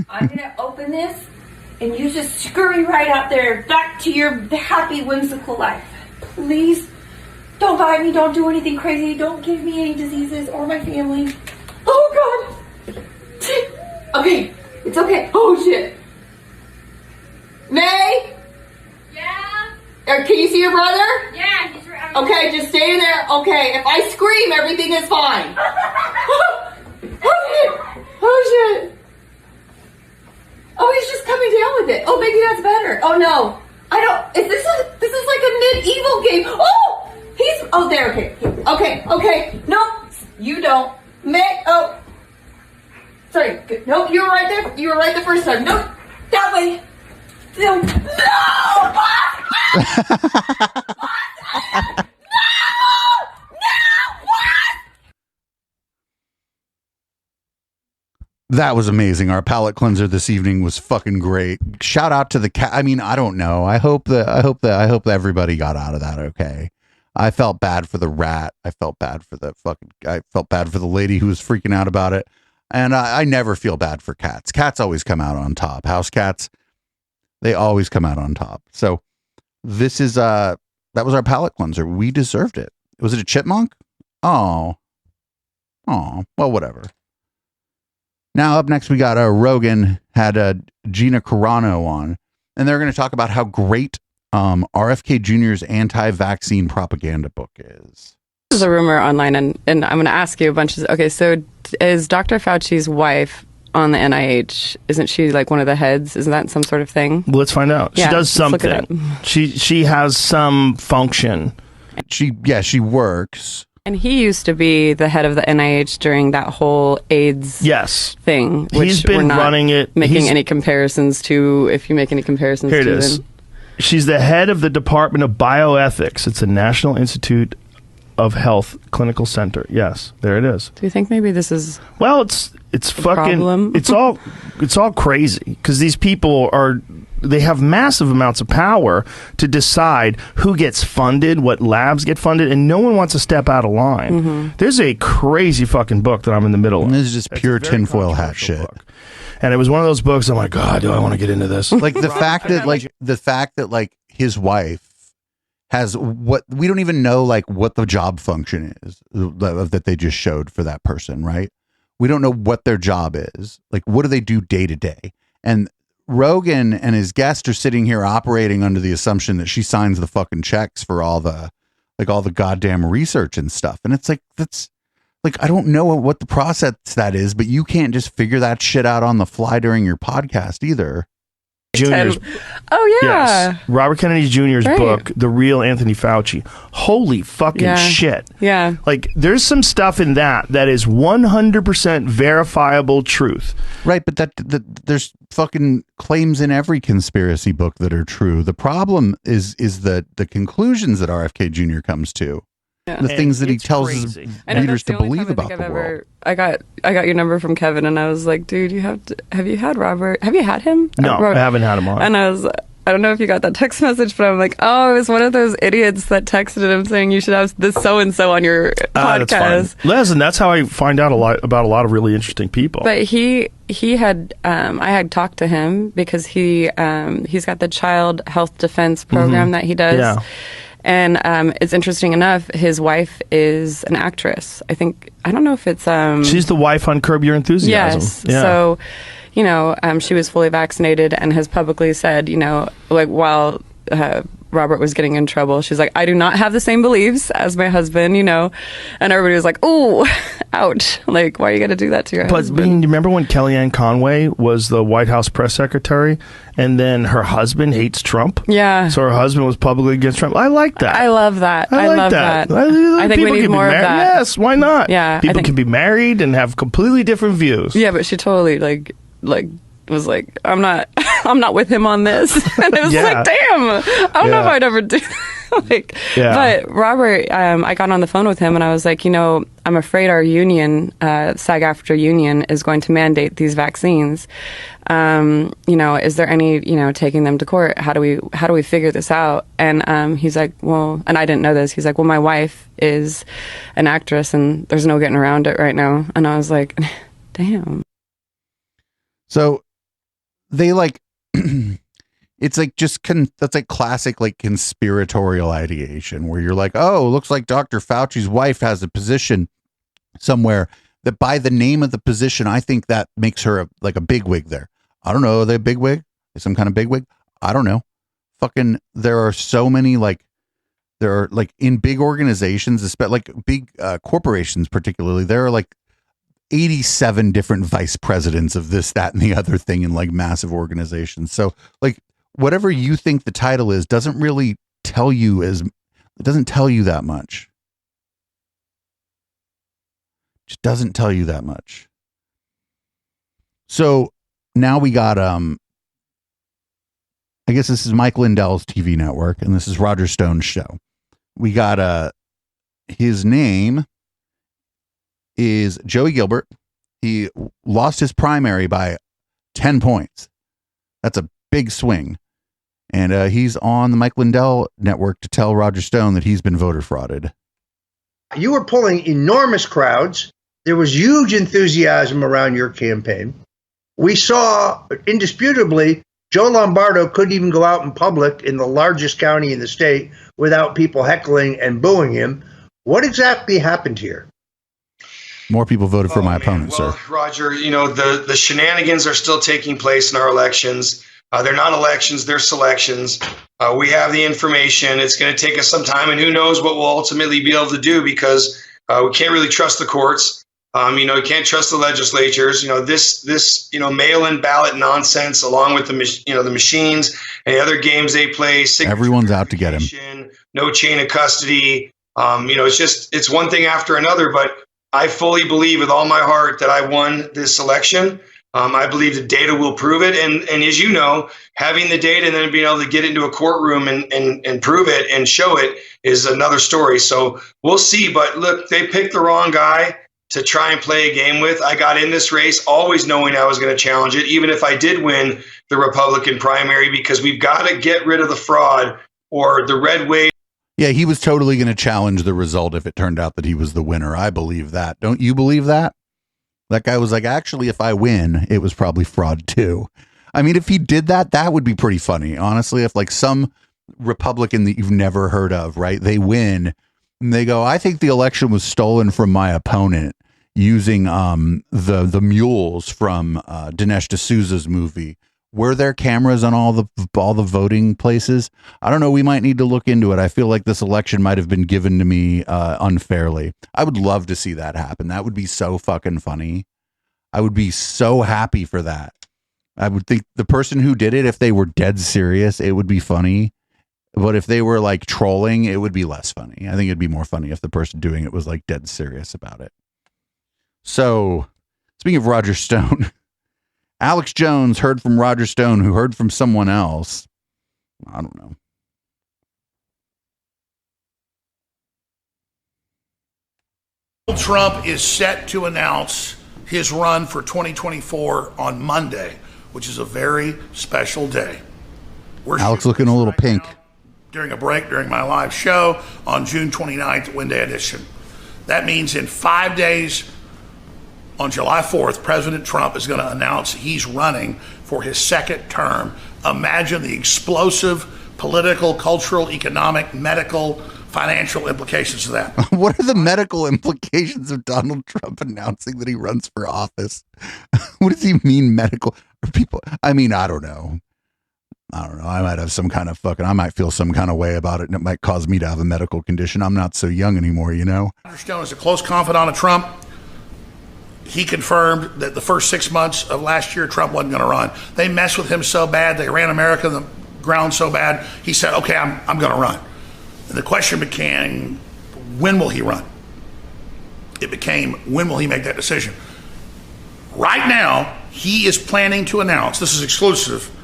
Speaker 2: I'm gonna open this, and you just scurry right out there, back to your happy, whimsical life. Please, don't bite me. Don't do anything crazy. Don't give me any diseases or my family. Oh God. Okay, it's okay. Oh shit. May?
Speaker 11: Yeah?
Speaker 2: Can you see your brother?
Speaker 11: Yeah, he's right.
Speaker 2: Okay, just stay there. Okay, if I scream, everything is fine. Oh shit. Oh, he's just coming down with it. Oh, maybe that's better. Oh no. This is like a medieval game. Oh, there, okay. No, you don't. Sorry. Nope, you were right there. You were right the first time. Nope, that way. No!
Speaker 3: That was amazing. Our palate cleanser this evening was fucking great. Shout out to the cat. I mean, I don't know. I hope that everybody got out of that okay. I felt bad for the rat. I felt bad for the lady who was freaking out about it. And I never feel bad for cats. Cats always come out on top. House cats, they always come out on top. So this is that was our palate cleanser. We deserved it. Was it a chipmunk? Oh, well, whatever. Now up next we got Rogan had Gina Carano on, and they're going to talk about how great RFK Jr.'s anti-vaccine propaganda book is.
Speaker 23: There's a rumor online, and I'm going to ask you a bunch of. Okay, so is Dr. Fauci's wife on the NIH? Isn't she like one of the heads? Isn't that some sort of thing?
Speaker 24: Well, let's find out.
Speaker 23: Yeah,
Speaker 24: she does something. She has some function.
Speaker 3: She works.
Speaker 23: And he used to be the head of the NIH during that whole AIDS thing. Which
Speaker 5: He's been
Speaker 23: we're not
Speaker 5: running it.
Speaker 23: Making any comparisons to, if you make any comparisons
Speaker 5: Here it
Speaker 23: to
Speaker 5: is.
Speaker 23: them.
Speaker 5: She's the head of the Department of Bioethics. It's a National Institute of Health Clinical Center. Yes, there it is.
Speaker 23: Do you think maybe this is
Speaker 5: it's fucking
Speaker 23: problem?
Speaker 5: it's all crazy because these people they have massive amounts of power to decide who gets funded, what labs get funded, and no one wants to step out of line.
Speaker 23: Mm-hmm.
Speaker 5: There's a crazy fucking book that I'm in the middle of.
Speaker 3: And this is just pure tinfoil hat shit.
Speaker 5: And it was one of those books I'm like, God, do I want to get into this?
Speaker 3: Like the fact that his wife has what we don't even know, like what the job function is that they just showed for that person, right? We don't know what their job is. Like, what do they do day to day? And Rogan and his guest are sitting here operating under the assumption that she signs the fucking checks for all the goddamn research and stuff. And it's like, that's like, I don't know what the process that is, but you can't just figure that shit out on the fly during your podcast either.
Speaker 5: Jr.'s.
Speaker 23: Oh, yeah.
Speaker 5: Yes. Robert Kennedy Jr.'s book, The Real Anthony Fauci. Holy fucking shit.
Speaker 23: Yeah.
Speaker 5: Like, there's some stuff in that is 100% verifiable truth.
Speaker 3: Right, but there's fucking claims in every conspiracy book that are true. The problem is the conclusions that RFK Jr. comes to.
Speaker 23: Yeah.
Speaker 3: The things that he tells his readers to believe about the world.
Speaker 23: I got your number from Kevin, and I was like, dude, have you had Robert? Have you had him?
Speaker 5: No, I haven't had him on.
Speaker 23: And I don't know if you got that text message, but I'm like, oh, it was one of those idiots that texted him saying you should have this so-and-so on your podcast.
Speaker 5: Listen, that's how I find out about a lot of really interesting people.
Speaker 23: But he had, I had talked to him because he's got the Child Health Defense program that he does.
Speaker 5: Yeah.
Speaker 23: And it's interesting enough, his wife is an actress. I don't know if it's...
Speaker 5: She's the wife on Curb Your Enthusiasm.
Speaker 23: Yes.
Speaker 5: Yeah.
Speaker 23: So, she was fully vaccinated and has publicly said, like while Robert was getting in trouble, she's like, I do not have the same beliefs as my husband, and everybody was like, oh, ouch. Like, why are you going to do that to your husband?
Speaker 5: But you remember when Kellyanne Conway was the White House press secretary and then her husband hates Trump?
Speaker 23: Yeah.
Speaker 5: So her husband was publicly against Trump. I like that.
Speaker 23: I love that.
Speaker 5: I
Speaker 23: love
Speaker 5: that.
Speaker 23: I think we need more of that.
Speaker 5: Yes, why not?
Speaker 23: Yeah.
Speaker 5: People can be married and have completely different views.
Speaker 23: Yeah, but she totally like was like, I'm not with him on this. And it was like, damn, I don't know if I'd ever do that. But Robert, I got on the phone with him and I was like, I'm afraid our union, SAG-AFTRA union, is going to mandate these vaccines. Is there any, taking them to court? How do we figure this out? And he's like, well, and I didn't know this. He's like, well, my wife is an actress and there's no getting around it right now. And I was like, damn.
Speaker 3: So they it's like that's like classic like conspiratorial ideation where you're like, oh, looks like Dr. Fauci's wife has a position somewhere that by the name of the position, I think that makes her like a bigwig there. I don't know. Are they a bigwig? Some kind of bigwig? I don't know. Fucking, there are so many there are like in big organizations, especially like big corporations, particularly, there are like 87 different vice presidents of this, that, and the other thing in like massive organizations. So like whatever you think the title is doesn't really tell you it doesn't tell you that much. Just doesn't tell you that much. So now we got I guess this is Mike Lindell's TV network and this is Roger Stone's show. We got his name is Joey Gilbert. He lost his primary by 10 points. That's a big swing. And he's on the Mike Lindell network to tell Roger Stone that he's been voter frauded.
Speaker 6: You were pulling enormous crowds. There was huge enthusiasm around your campaign. We saw, indisputably, Joe Lombardo couldn't even go out in public in the largest county in the state without people heckling and booing him. What exactly happened here?
Speaker 3: More people voted for my opponent, sir.
Speaker 7: Roger, the shenanigans are still taking place in our elections. They're not elections, they're selections. We have the information. It's going to take us some time, and who knows what we'll ultimately be able to do because we can't really trust the courts. You can't trust the legislatures. This mail-in ballot nonsense, along with the machines and the other games they play.
Speaker 3: Everyone's out to get him.
Speaker 7: No chain of custody. It's one thing after another, but I fully believe with all my heart that I won this election. I believe the data will prove it. And as you know, having the data and then being able to get into a courtroom and prove it and show it is another story. So we'll see. But look, they picked the wrong guy to try and play a game with. I got in this race always knowing I was going to challenge it, even if I did win the Republican primary, because we've got to get rid of the fraud or the red wave.
Speaker 3: Yeah, he was totally going to challenge the result if it turned out that he was the winner. I believe that. Don't you believe that? That guy was like, actually, if I win, it was probably fraud too. I mean, if he did that, that would be pretty funny. Honestly, if like some Republican that you've never heard of, right? They win and they go, I think the election was stolen from my opponent using the mules from Dinesh D'Souza's movie. Were there cameras on all the voting places? I don't know. We might need to look into it. I feel like this election might have been given to me unfairly. I would love to see that happen. That would be so fucking funny. I would be so happy for that. I would think the person who did it, if they were dead serious, it would be funny. But if they were like trolling, it would be less funny. I think it'd be more funny if the person doing it was like dead serious about it. So, speaking of Roger Stone, Alex Jones heard from Roger Stone, who heard from someone else. I don't know.
Speaker 8: Donald Trump is set to announce his run for 2024 on Monday, which is a very special day.
Speaker 3: Alex looking a little pink.
Speaker 8: During a break during my live show on June 29th, Wednesday edition. That means in 5 days, on July 4th, President Trump is going to announce he's running for his second term. Imagine the explosive political, cultural, economic, medical, financial implications of that.
Speaker 3: What are the medical implications of Donald Trump announcing that he runs for office? What does he mean, medical? Are people? I mean, I don't know. I might have some kind of I might feel some kind of way about it, and it might cause me to have a medical condition. I'm not so young anymore, you know?
Speaker 8: Roger Stone is a close confidant of Trump. He confirmed that the first 6 months of last year, Trump wasn't going to run. They messed with him so bad. They ran America on the ground so bad. He said, okay, I'm going to run. And the question became, when will he run? It became, when will he make that decision? Right now, he is planning to announce, this is exclusive,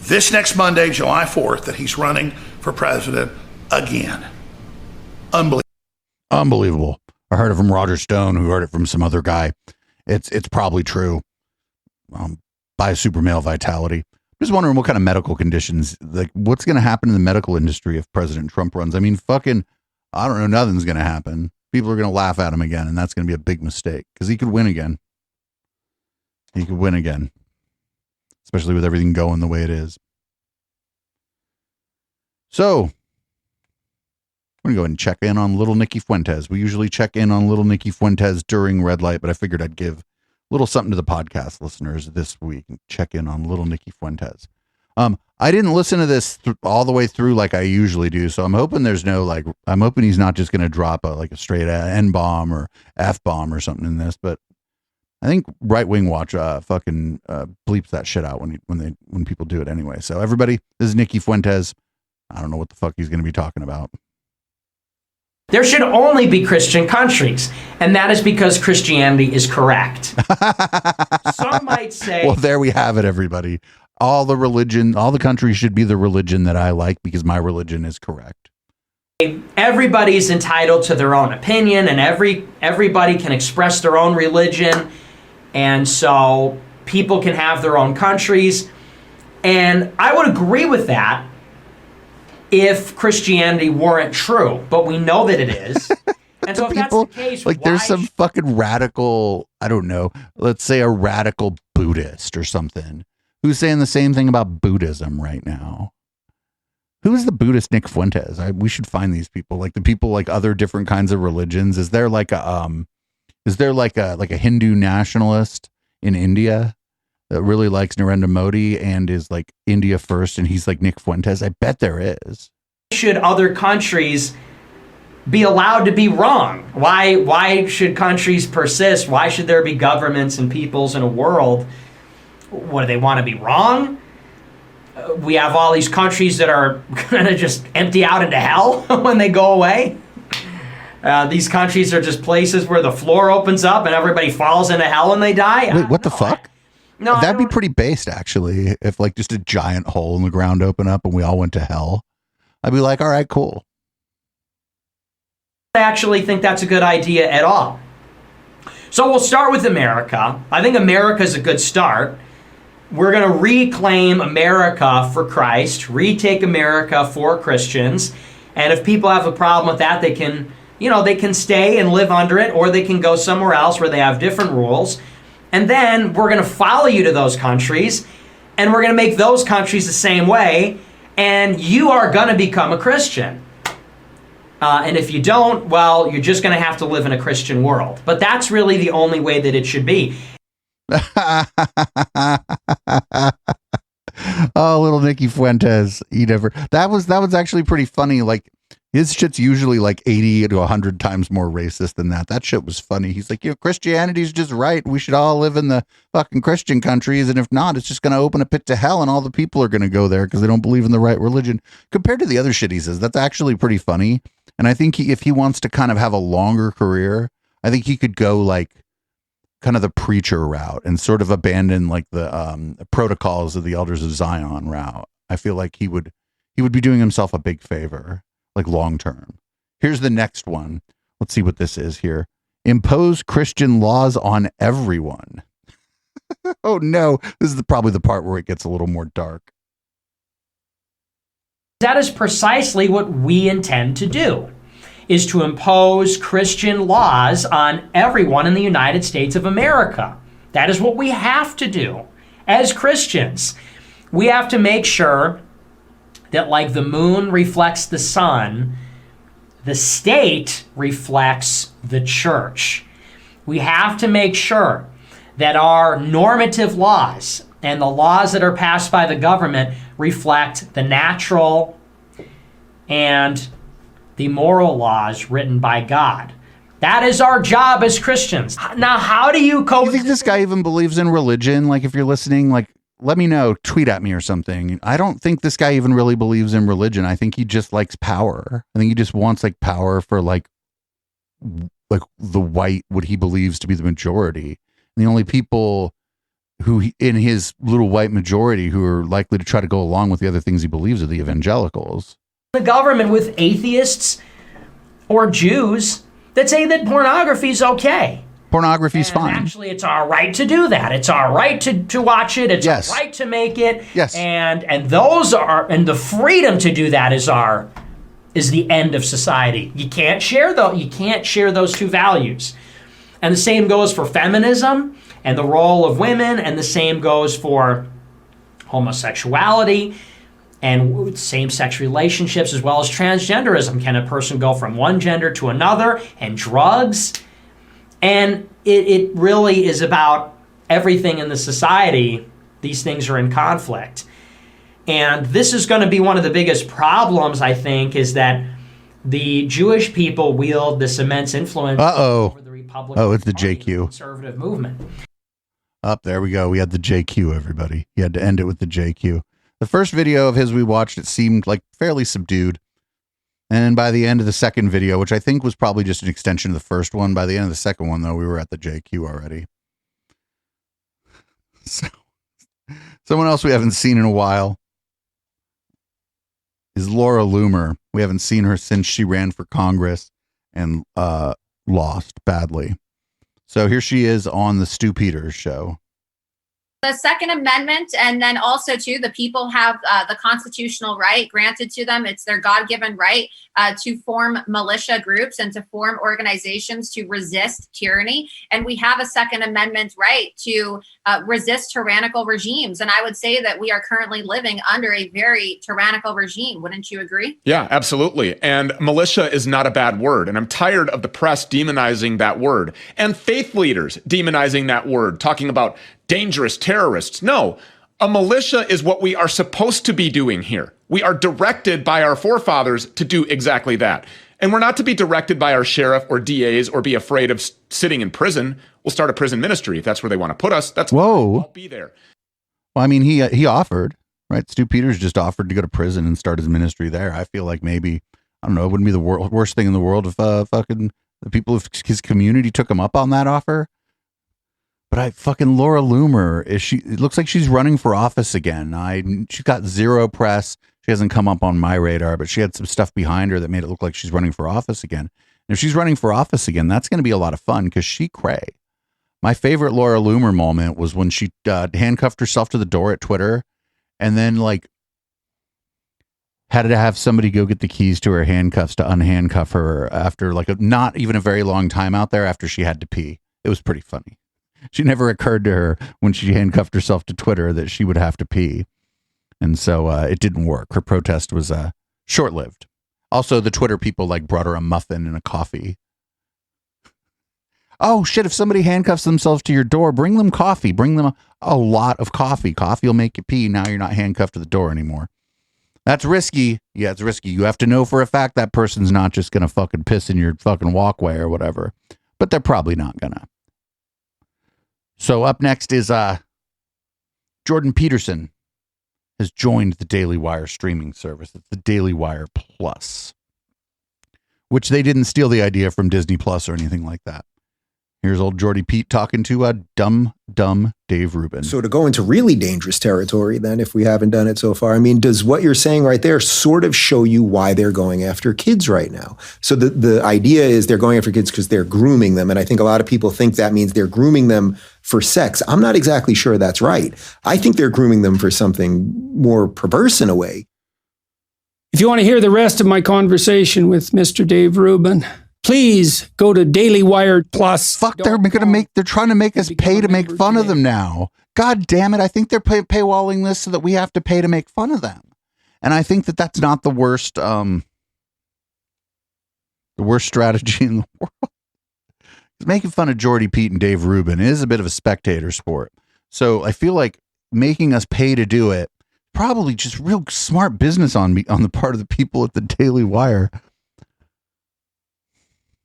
Speaker 8: this next Monday, July 4th, that he's running for president again.
Speaker 3: Unbelievable. I heard it from Roger Stone, who heard it from some other guy. It's probably true. By super male vitality. Just wondering what kind of medical conditions, like what's going to happen in the medical industry if President Trump runs. I mean, I don't know. Nothing's going to happen. People are going to laugh at him again, and that's going to be a big mistake because he could win again. He could win again, especially with everything going the way it is. So, we're going to go ahead and check in on little Nikki Fuentes. We usually check in on little Nikki Fuentes during Red Light, but I figured I'd give a little something to the podcast listeners this week and check in on little Nikki Fuentes. I didn't listen to this all the way through like I usually do, so I'm hoping there's no I'm hoping he's not just going to drop a straight N-bomb or F-bomb or something in this, but I think Right Wing Watch fucking bleeps that shit out when people do it anyway. So everybody, this is Nikki Fuentes. I don't know what the fuck he's going to be talking about.
Speaker 9: There should only be Christian countries, and that is because Christianity is correct. Some might say...
Speaker 3: Well, there we have it, everybody. All the countries should be the religion that I like because my religion is correct.
Speaker 9: Everybody's entitled to their own opinion, and everybody can express their own religion, and so people can have their own countries. And I would agree with that if Christianity weren't true, but we know that it is. And so if that's the case,
Speaker 3: there's some fucking radical, I don't know, let's say a radical Buddhist or something, who's saying the same thing about Buddhism right now. Who is the Buddhist Nick Fuentes? We should find these people, like the people like other different kinds of religions. Is there like a Hindu nationalist in India that really likes Narendra Modi and is like India first, and he's like Nick Fuentes? I bet there is.
Speaker 9: Should other countries be allowed to be wrong? Why should countries persist? Why should there be governments and peoples in a world? What, do they want to be wrong? We have all these countries that are going to just empty out into hell when they go away. These countries are just places where the floor opens up and everybody falls into hell and they die.
Speaker 3: Wait, what the fuck?
Speaker 9: No,
Speaker 3: that'd be pretty based, actually. If like just a giant hole in the ground opened up and we all went to hell, I'd be like, all right, cool.
Speaker 9: I actually think that's a good idea at all. So we'll start with America. I think America's a good start. We're going to reclaim America for Christ, retake America for Christians. And if people have a problem with that, they can, they can stay and live under it, or they can go somewhere else where they have different rules. And then we're going to follow you to those countries, and we're going to make those countries the same way, and you are going to become a Christian. And if you don't, well, you're just going to have to live in a Christian world. But that's really the only way that it should be.
Speaker 3: Oh, little Nicky Fuentes. That was actually pretty funny. Like, his shit's usually like 80 to 100 times more racist than that. That shit was funny. He's like, Christianity's just right. We should all live in the fucking Christian countries. And if not, it's just going to open a pit to hell and all the people are going to go there because they don't believe in the right religion. Compared to the other shit he says, that's actually pretty funny. And I think if he wants to kind of have a longer career, I think he could go like kind of the preacher route and sort of abandon like the protocols of the Elders of Zion route. I feel like he would be doing himself a big favor, like long term. Here's the next one. Let's see what this is here. Impose Christian laws on everyone. Oh no, this is probably the part where it gets a little more dark.
Speaker 9: That is precisely what we intend to do, is to impose Christian laws on everyone in the United States of America. That is what we have to do as Christians. We have to make sure that like the moon reflects the sun, the state reflects the church. We have to make sure that our normative laws and the laws that are passed by the government reflect the natural and the moral laws written by God. That is our job as Christians. Now, how do you cope?
Speaker 3: Do you think this guy even believes in religion? Like, if you're listening, like, let me know, tweet at me or something. I don't think this guy even really believes in religion. I think he just likes power. I think he just wants like power for like the white, what he believes to be the majority. And the only people in his little white majority who are likely to try to go along with the other things he believes are the evangelicals.
Speaker 9: The government with atheists or Jews that say that pornography is okay.
Speaker 3: Pornography's fine.
Speaker 9: Actually, it's our right to do that. It's our right to watch it. It's
Speaker 3: Yes.
Speaker 9: our right to make it.
Speaker 3: Yes.
Speaker 9: And the freedom to do that is the end of society. You can't share those two values. And the same goes for feminism and the role of women, and the same goes for homosexuality and same-sex relationships, as well as transgenderism. Can a person go from one gender to another? And drugs? And it really is about everything in the society. These things are in conflict. And this is going to be one of the biggest problems, I think, is that the Jewish people wield this immense influence over the Republican
Speaker 3: it's the
Speaker 9: Party,
Speaker 3: JQ.
Speaker 9: the conservative movement.
Speaker 3: There we go. We had the JQ, everybody. He had to end it with the JQ. The first video of his we watched, it seemed like fairly subdued. And by the end of the second video, which I think was probably just an extension of the first one, by the end of the second one, though, we were at the JQ already. So, someone else we haven't seen in a while is Laura Loomer. We haven't seen her since she ran for Congress and lost badly. So here she is on the Stu Peters show.
Speaker 10: The Second Amendment, and then also too, the people have the constitutional right granted to them. It's their God-given right to form militia groups and to form organizations to resist tyranny. And we have a Second Amendment right to resist tyrannical regimes. And I would say that we are currently living under a very tyrannical regime. Wouldn't you agree?
Speaker 12: Yeah, absolutely. And militia is not a bad word. And I'm tired of the press demonizing that word and faith leaders demonizing that word, talking about dangerous terrorists. No, a militia is what we are supposed to be doing here. We are directed by our forefathers to do exactly that. And we're not to be directed by our sheriff or DAs or be afraid of sitting in prison. We'll start a prison ministry if that's where they want to put us. That's
Speaker 3: Whoa.
Speaker 12: I'll be there.
Speaker 3: Well, I mean, he offered, right? Stu Peters just offered to go to prison and start his ministry there. I feel like maybe I don't know, it wouldn't be the worst thing in the world if fucking the people of his community took him up on that offer. But Laura Loomer, it looks like she's running for office again. She's got zero press. She hasn't come up on my radar, but she had some stuff behind her that made it look like she's running for office again. And if she's running for office again, that's going to be a lot of fun because she cray. My favorite Laura Loomer moment was when she handcuffed herself to the door at Twitter and then like had to have somebody go get the keys to her handcuffs to unhandcuff her after like not even a very long time out there after she had to pee. It was pretty funny. She never occurred to her when she handcuffed herself to Twitter that she would have to pee. And so it didn't work. Her protest was short-lived. Also, the Twitter people like brought her a muffin and a coffee. Oh, shit, if somebody handcuffs themselves to your door, bring them coffee. Bring them a lot of coffee. Coffee will make you pee. Now you're not handcuffed to the door anymore. That's risky. Yeah, it's risky. You have to know for a fact that person's not just going to fucking piss in your fucking walkway or whatever. But they're probably not going to. So up next is Jordan Peterson has joined the Daily Wire streaming service. It's the Daily Wire Plus, which they didn't steal the idea from Disney Plus or anything like that. Here's old Jordy Pete talking to dumb Dave Rubin.
Speaker 13: So to go into really dangerous territory then, if we haven't done it so far, I mean, does what you're saying right there sort of show you why they're going after kids right now? So the idea is they're going after kids because they're grooming them. And I think a lot of people think that means they're grooming them for sex. I'm not exactly sure that's right. I think they're grooming them for something more perverse in a way.
Speaker 14: If you want to hear the rest of my conversation with Mr. Dave Rubin, please go to Daily Wire Plus.
Speaker 3: Fuck, they're trying to make us pay to make fun of them now. God damn it. I think they're paywalling this so that we have to pay to make fun of them. And I think that that's not the worst strategy in the world. Making fun of Jordy Pete and Dave Rubin is a bit of a spectator sport. So I feel like making us pay to do it, probably just real smart business on the part of the people at the Daily Wire.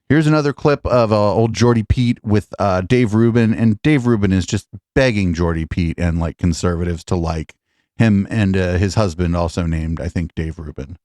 Speaker 3: Here's another clip of old Jordy Pete with Dave Rubin, and Dave Rubin is just begging Jordy Pete and like conservatives to like him and his husband, also named, I think, Dave Rubin.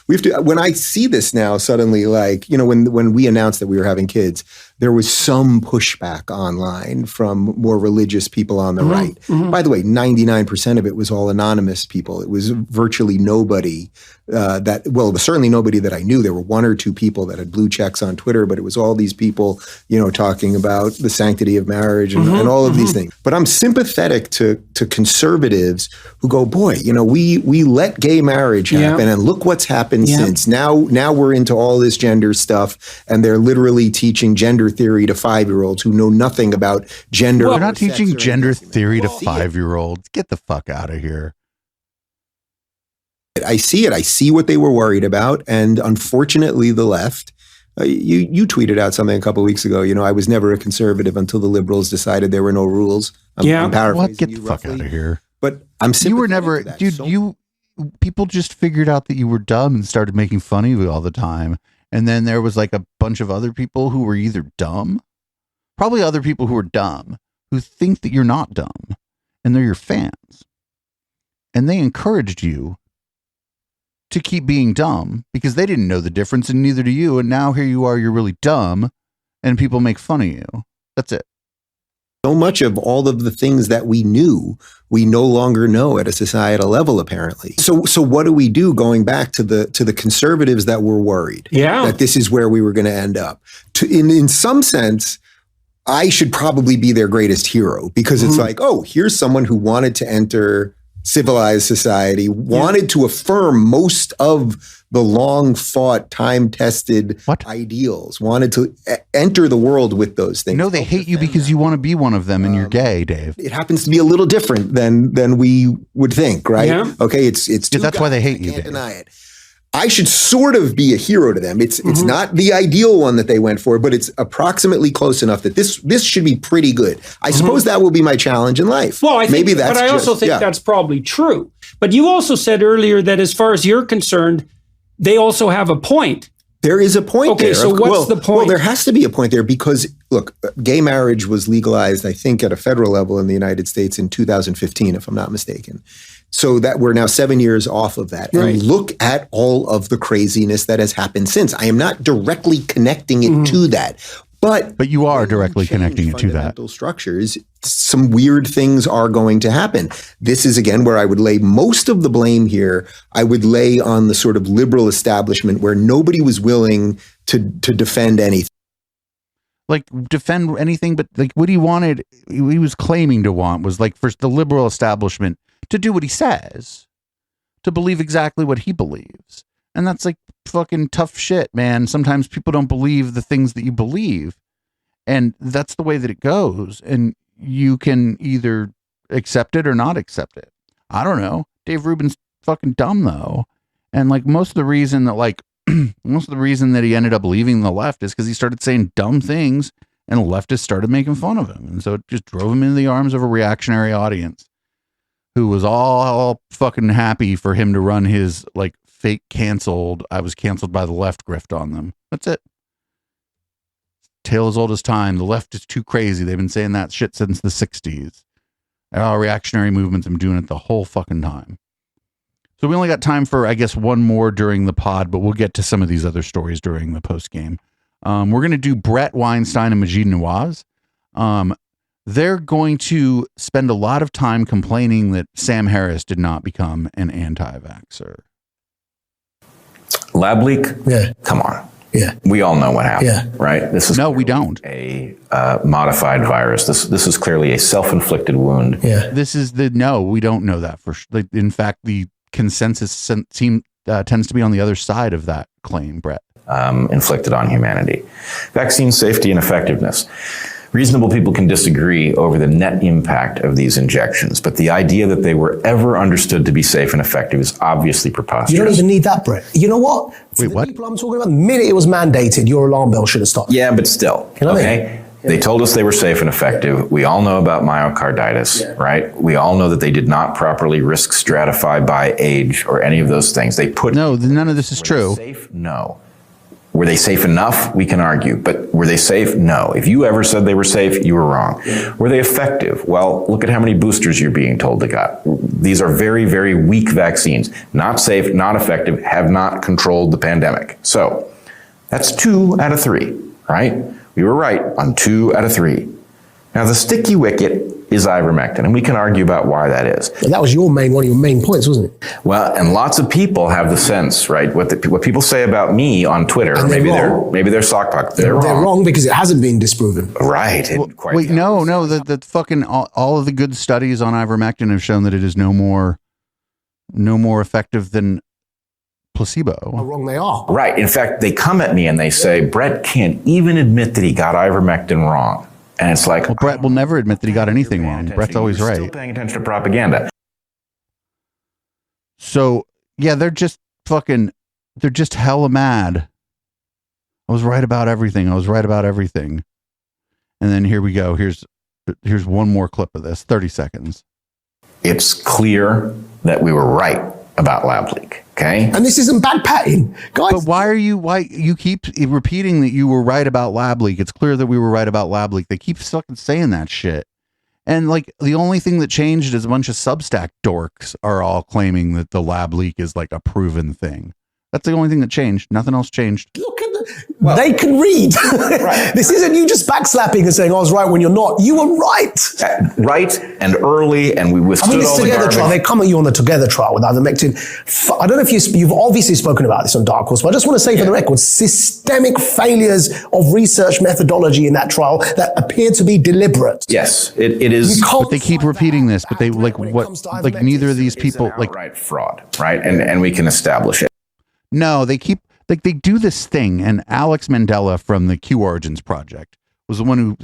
Speaker 13: We have to, when I see this now, suddenly, like, you know, when we announced that we were having kids, there was some pushback online from more religious people on the right. Mm-hmm. By the way, 99% of it was all anonymous people. It was virtually nobody certainly nobody that I knew. There were one or two people that had blue checks on Twitter, but it was all these people, you know, talking about the sanctity of marriage and all of these things. But I'm sympathetic to conservatives who go, boy, you know, we let gay marriage happen and look what's happened since. Now we're into all this gender stuff, and they're literally teaching gender theory to 5-year-olds who know nothing about gender.
Speaker 3: They're not teaching gender theory to 5-year-olds. Get the fuck out of here.
Speaker 13: I see it. I see what they were worried about. And unfortunately, the left, you tweeted out something a couple of weeks ago. You know, I was never a conservative until the liberals decided there were no rules. I'm paraphrasing.
Speaker 3: What? Get the fuck out of here.
Speaker 13: But I'm sympathetic.
Speaker 3: You were never, dude, people just figured out that you were dumb and started making fun of you all the time. And then there was like a bunch of other people who were either dumb, probably other people who are dumb, who think that you're not dumb, and they're your fans. And they encouraged you to keep being dumb because they didn't know the difference, and neither do you. And now here you are, you're really dumb, and people make fun of you. That's it.
Speaker 13: So much of all of the things that we knew, we no longer know at a societal level, apparently. So what do we do going back to the conservatives that were worried that this is where we were going to end up? In some sense, I should probably be their greatest hero because it's like, oh, here's someone who wanted to enter civilized society, wanted to affirm most of the long-fought, time-tested ideals, wanted to enter the world with those things.
Speaker 3: No, they hate you because you want to be one of them and you're gay, Dave.
Speaker 13: It happens to be a little different than we would think, right? Yeah. Okay, it's
Speaker 3: that's why they hate you,
Speaker 13: Dave. Can't deny it. I should sort of be a hero to them. It's not the ideal one that they went for, but it's approximately close enough that this should be pretty good. I suppose that will be my challenge in life.
Speaker 14: Well, I also think that's probably true. But you also said earlier that as far as you're concerned, they also have a point.
Speaker 13: There is a point
Speaker 14: Okay,
Speaker 13: there.
Speaker 14: so what's the point?
Speaker 13: Well, there has to be a point there because, look, gay marriage was legalized, I think, at a federal level in the United States in 2015, if I'm not mistaken. So that we're now 7 years off of that.
Speaker 14: Right.
Speaker 13: And look at all of the craziness that has happened since. I am not directly connecting it to that. But
Speaker 3: you are directly connecting it to that.
Speaker 13: Fundamental structures, some weird things are going to happen. This is, again, where I would lay most of the blame here. I would lay on the sort of liberal establishment where nobody was willing to defend anything.
Speaker 3: Like, defend anything, but like what he wanted, he was claiming to want was like for the liberal establishment to do what he says, to believe exactly what he believes. And that's like fucking tough shit, man. Sometimes people don't believe the things that you believe. And that's the way that it goes. And you can either accept it or not accept it. I don't know. Dave Rubin's fucking dumb though. And like most of the reason that he ended up leaving the left is because he started saying dumb things and leftists started making fun of him. And so it just drove him into the arms of a reactionary audience who was all fucking happy for him to run his like fake canceled, I was canceled by the left grift on them. That's it. Tale as old as time. The left is too crazy. They've been saying that shit since the 60s. Reactionary movements have been doing it the whole fucking time. So we only got time for, I guess, one more during the pod, but we'll get to some of these other stories during the post game. We're going to do Brett Weinstein and Majid Nawaz. They're going to spend a lot of time complaining that Sam Harris did not become an anti-vaxxer.
Speaker 15: Lab leak?
Speaker 14: Yeah.
Speaker 15: Come on.
Speaker 14: Yeah.
Speaker 15: We all know what happened,
Speaker 14: Yeah.
Speaker 15: right? This is
Speaker 3: no, we don't.
Speaker 15: A modified virus. This is clearly a self-inflicted wound.
Speaker 14: Yeah.
Speaker 3: This is no, we don't know that for sure. In fact, the consensus tends to be on the other side of that claim, Brett.
Speaker 15: Inflicted on humanity. Vaccine safety and effectiveness. Reasonable people can disagree over the net impact of these injections, but the idea that they were ever understood to be safe and effective is obviously preposterous.
Speaker 16: You don't even need that, Brett. You know what?
Speaker 3: Wait, what?
Speaker 16: People I'm talking about, the minute it was mandated, your alarm bell should have stopped.
Speaker 15: Yeah, but still,
Speaker 16: You know what I
Speaker 15: okay?
Speaker 16: mean?
Speaker 15: They told us they were safe and effective. We all know about myocarditis, right? We all know that they did not properly risk stratify by age or any of those things. They put
Speaker 3: none of this is true.
Speaker 15: Safe? No. Were they safe enough? We can argue, but were they safe? No. If you ever said they were safe, you were wrong. Were they effective? Well, look at how many boosters you're being told they got. These are very, very weak vaccines. Not safe, not effective, have not controlled the pandemic. So that's 2 out of 3, right? We were right on 2 out of 3. Now the sticky wicket is ivermectin, and we can argue about why that is.
Speaker 16: But that was one of your main points, wasn't it?
Speaker 15: Well, and lots of people have the sense, right? What people say about me on Twitter,
Speaker 16: And
Speaker 15: maybe they're sock puck. They're
Speaker 16: wrong because it hasn't been disproven.
Speaker 15: Right.
Speaker 3: Wait, no, the fucking all of the good studies on ivermectin have shown that it is no more effective than placebo.
Speaker 16: How wrong they are.
Speaker 15: Right. In fact, they come at me and they say, Brett can't even admit that he got ivermectin wrong. And it's like,
Speaker 3: well, Brett will never admit that he got anything wrong. Brett's always right.
Speaker 15: Still paying attention to propaganda.
Speaker 3: So yeah, they're just hella mad. I was right about everything. And then here we go. Here's one more clip of this, 30 seconds.
Speaker 15: It's clear that we were right about lab leak. Okay.
Speaker 16: And this isn't bad patting, guys.
Speaker 3: But why you keep repeating that you were right about lab leak? It's clear that we were right about lab leak. They keep fucking saying that shit. And like the only thing that changed is a bunch of Substack dorks are all claiming that the lab leak is like a proven thing. That's the only thing that changed. Nothing else changed.
Speaker 16: Look at they can read. Right. This isn't you just backslapping and saying I was right when you're not. You were right.
Speaker 15: Right and early, and we withstood
Speaker 16: this
Speaker 15: all the
Speaker 16: Together
Speaker 15: garbage.
Speaker 16: trial. They come at you on the Together trial with ivermectin. I don't know if you've obviously spoken about this on Dark Horse, but I just want to say for the record, systemic failures of research methodology in that trial that appear to be deliberate.
Speaker 15: Yes, it is.
Speaker 3: But they keep repeating this. But they like neither of these people like
Speaker 15: outright fraud, right? And we can establish it.
Speaker 3: No, they keep they do this thing, and Alex Mandela from the Q Origins Project was the one who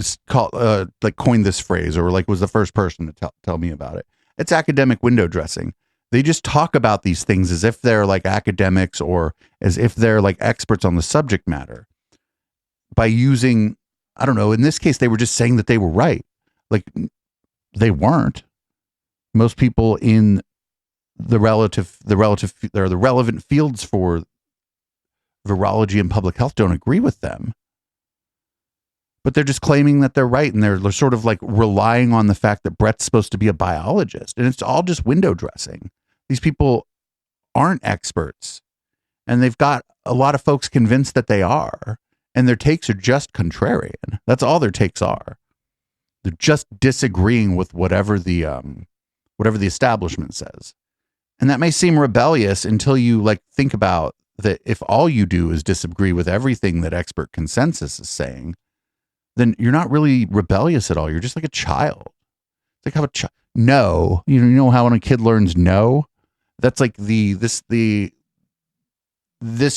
Speaker 3: coined this phrase, or like was the first person to tell me about it. It's academic window dressing. They just talk about these things as if they're like academics or as if they're like experts on the subject matter by using, I don't know, in this case, they were just saying that they were right. Like they weren't. Most people in the relevant fields for virology and public health don't agree with them. But they're just claiming that they're right, and they're sort of like relying on the fact that Brett's supposed to be a biologist, and it's all just window dressing. These people aren't experts, and they've got a lot of folks convinced that they are, and their takes are just contrarian. That's all their takes are. They're just disagreeing with whatever the establishment says. And that may seem rebellious until you like think about that. If all you do is disagree with everything that expert consensus is saying, then you're not really rebellious at all. You're just like a child. It's like how a child, no, you know how when a kid learns no, that's like this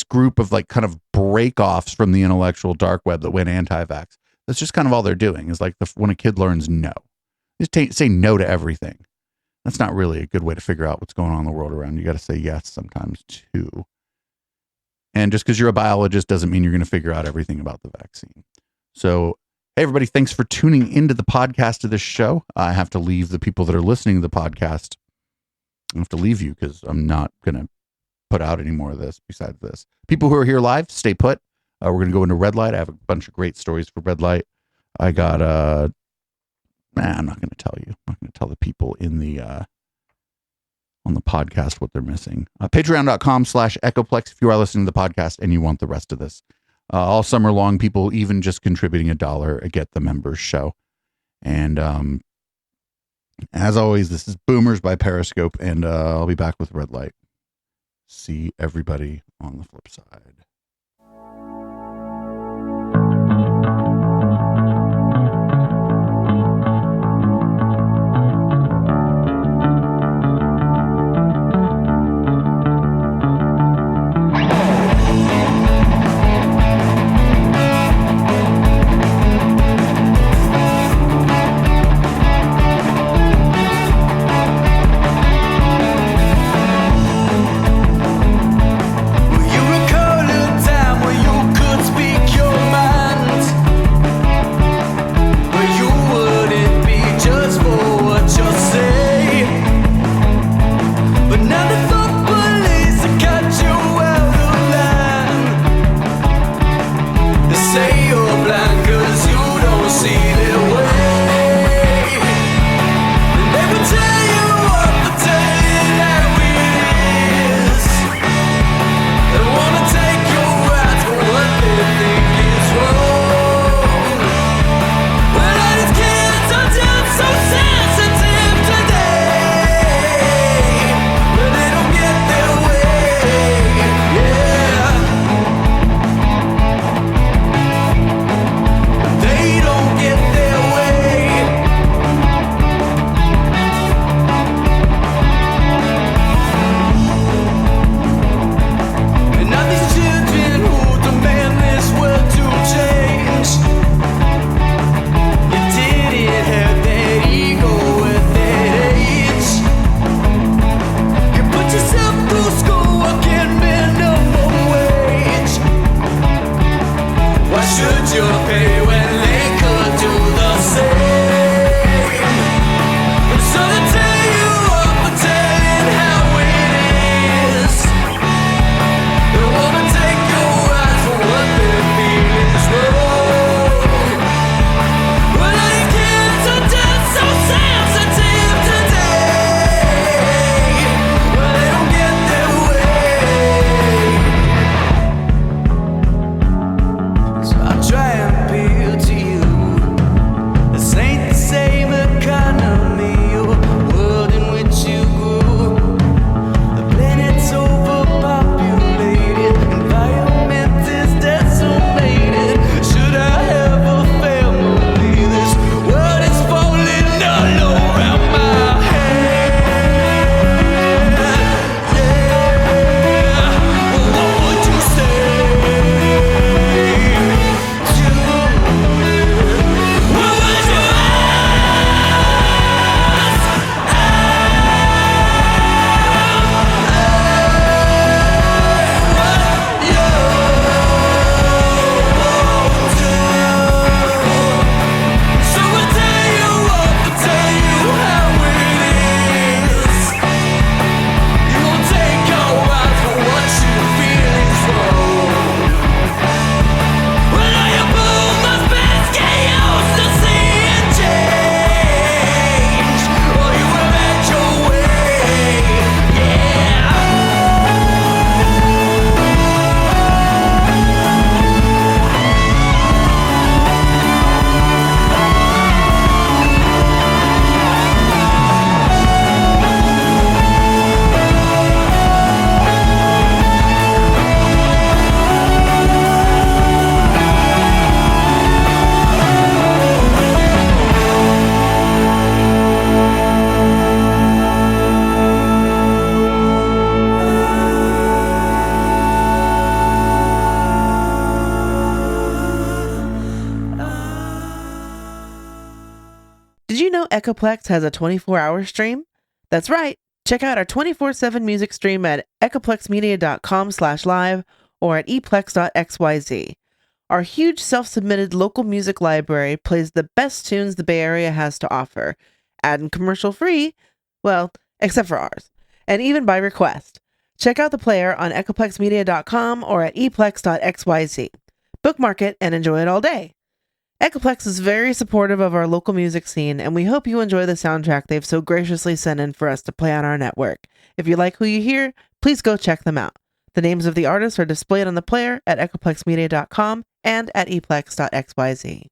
Speaker 3: group of like kind of break-offs from the intellectual dark web that went anti-vax. That's just kind of all they're doing is like when a kid learns no, just say no to everything. That's not really a good way to figure out what's going on in the world around you. You got to say yes sometimes too. And just because you're a biologist doesn't mean you're going to figure out everything about the vaccine. So, hey, everybody, thanks for tuning into the podcast of this show. I have to leave the people that are listening to the podcast. I have to leave you because I'm not going to put out any more of this besides this. People who are here live, stay put. We're going to go into red light. I have a bunch of great stories for red light. I got, I'm not going to tell you. I'm not going to tell the people in the, on the podcast what they're missing. Patreon.com/Echoplex if you are listening to the podcast and you want the rest of this. All summer long, people even just contributing $1 get the members show. And as always, this is Boomers by Periscope, and I'll be back with red light. See everybody on the flip side.
Speaker 4: Try and be you know Echoplex has a 24-hour stream? That's right. Check out our 24/7 music stream at echoplexmedia.com/live or at eplex.xyz. Our huge self-submitted local music library plays the best tunes the Bay Area has to offer, and commercial free, well, except for ours, and even by request. Check out the player on echoplexmedia.com or at eplex.xyz. Bookmark it and enjoy it all day. Echoplex is very supportive of our local music scene, and we hope you enjoy the soundtrack they've so graciously sent in for us to play on our network. If you like who you hear, please go check them out. The names of the artists are displayed on the player at echoplexmedia.com and at eplex.xyz.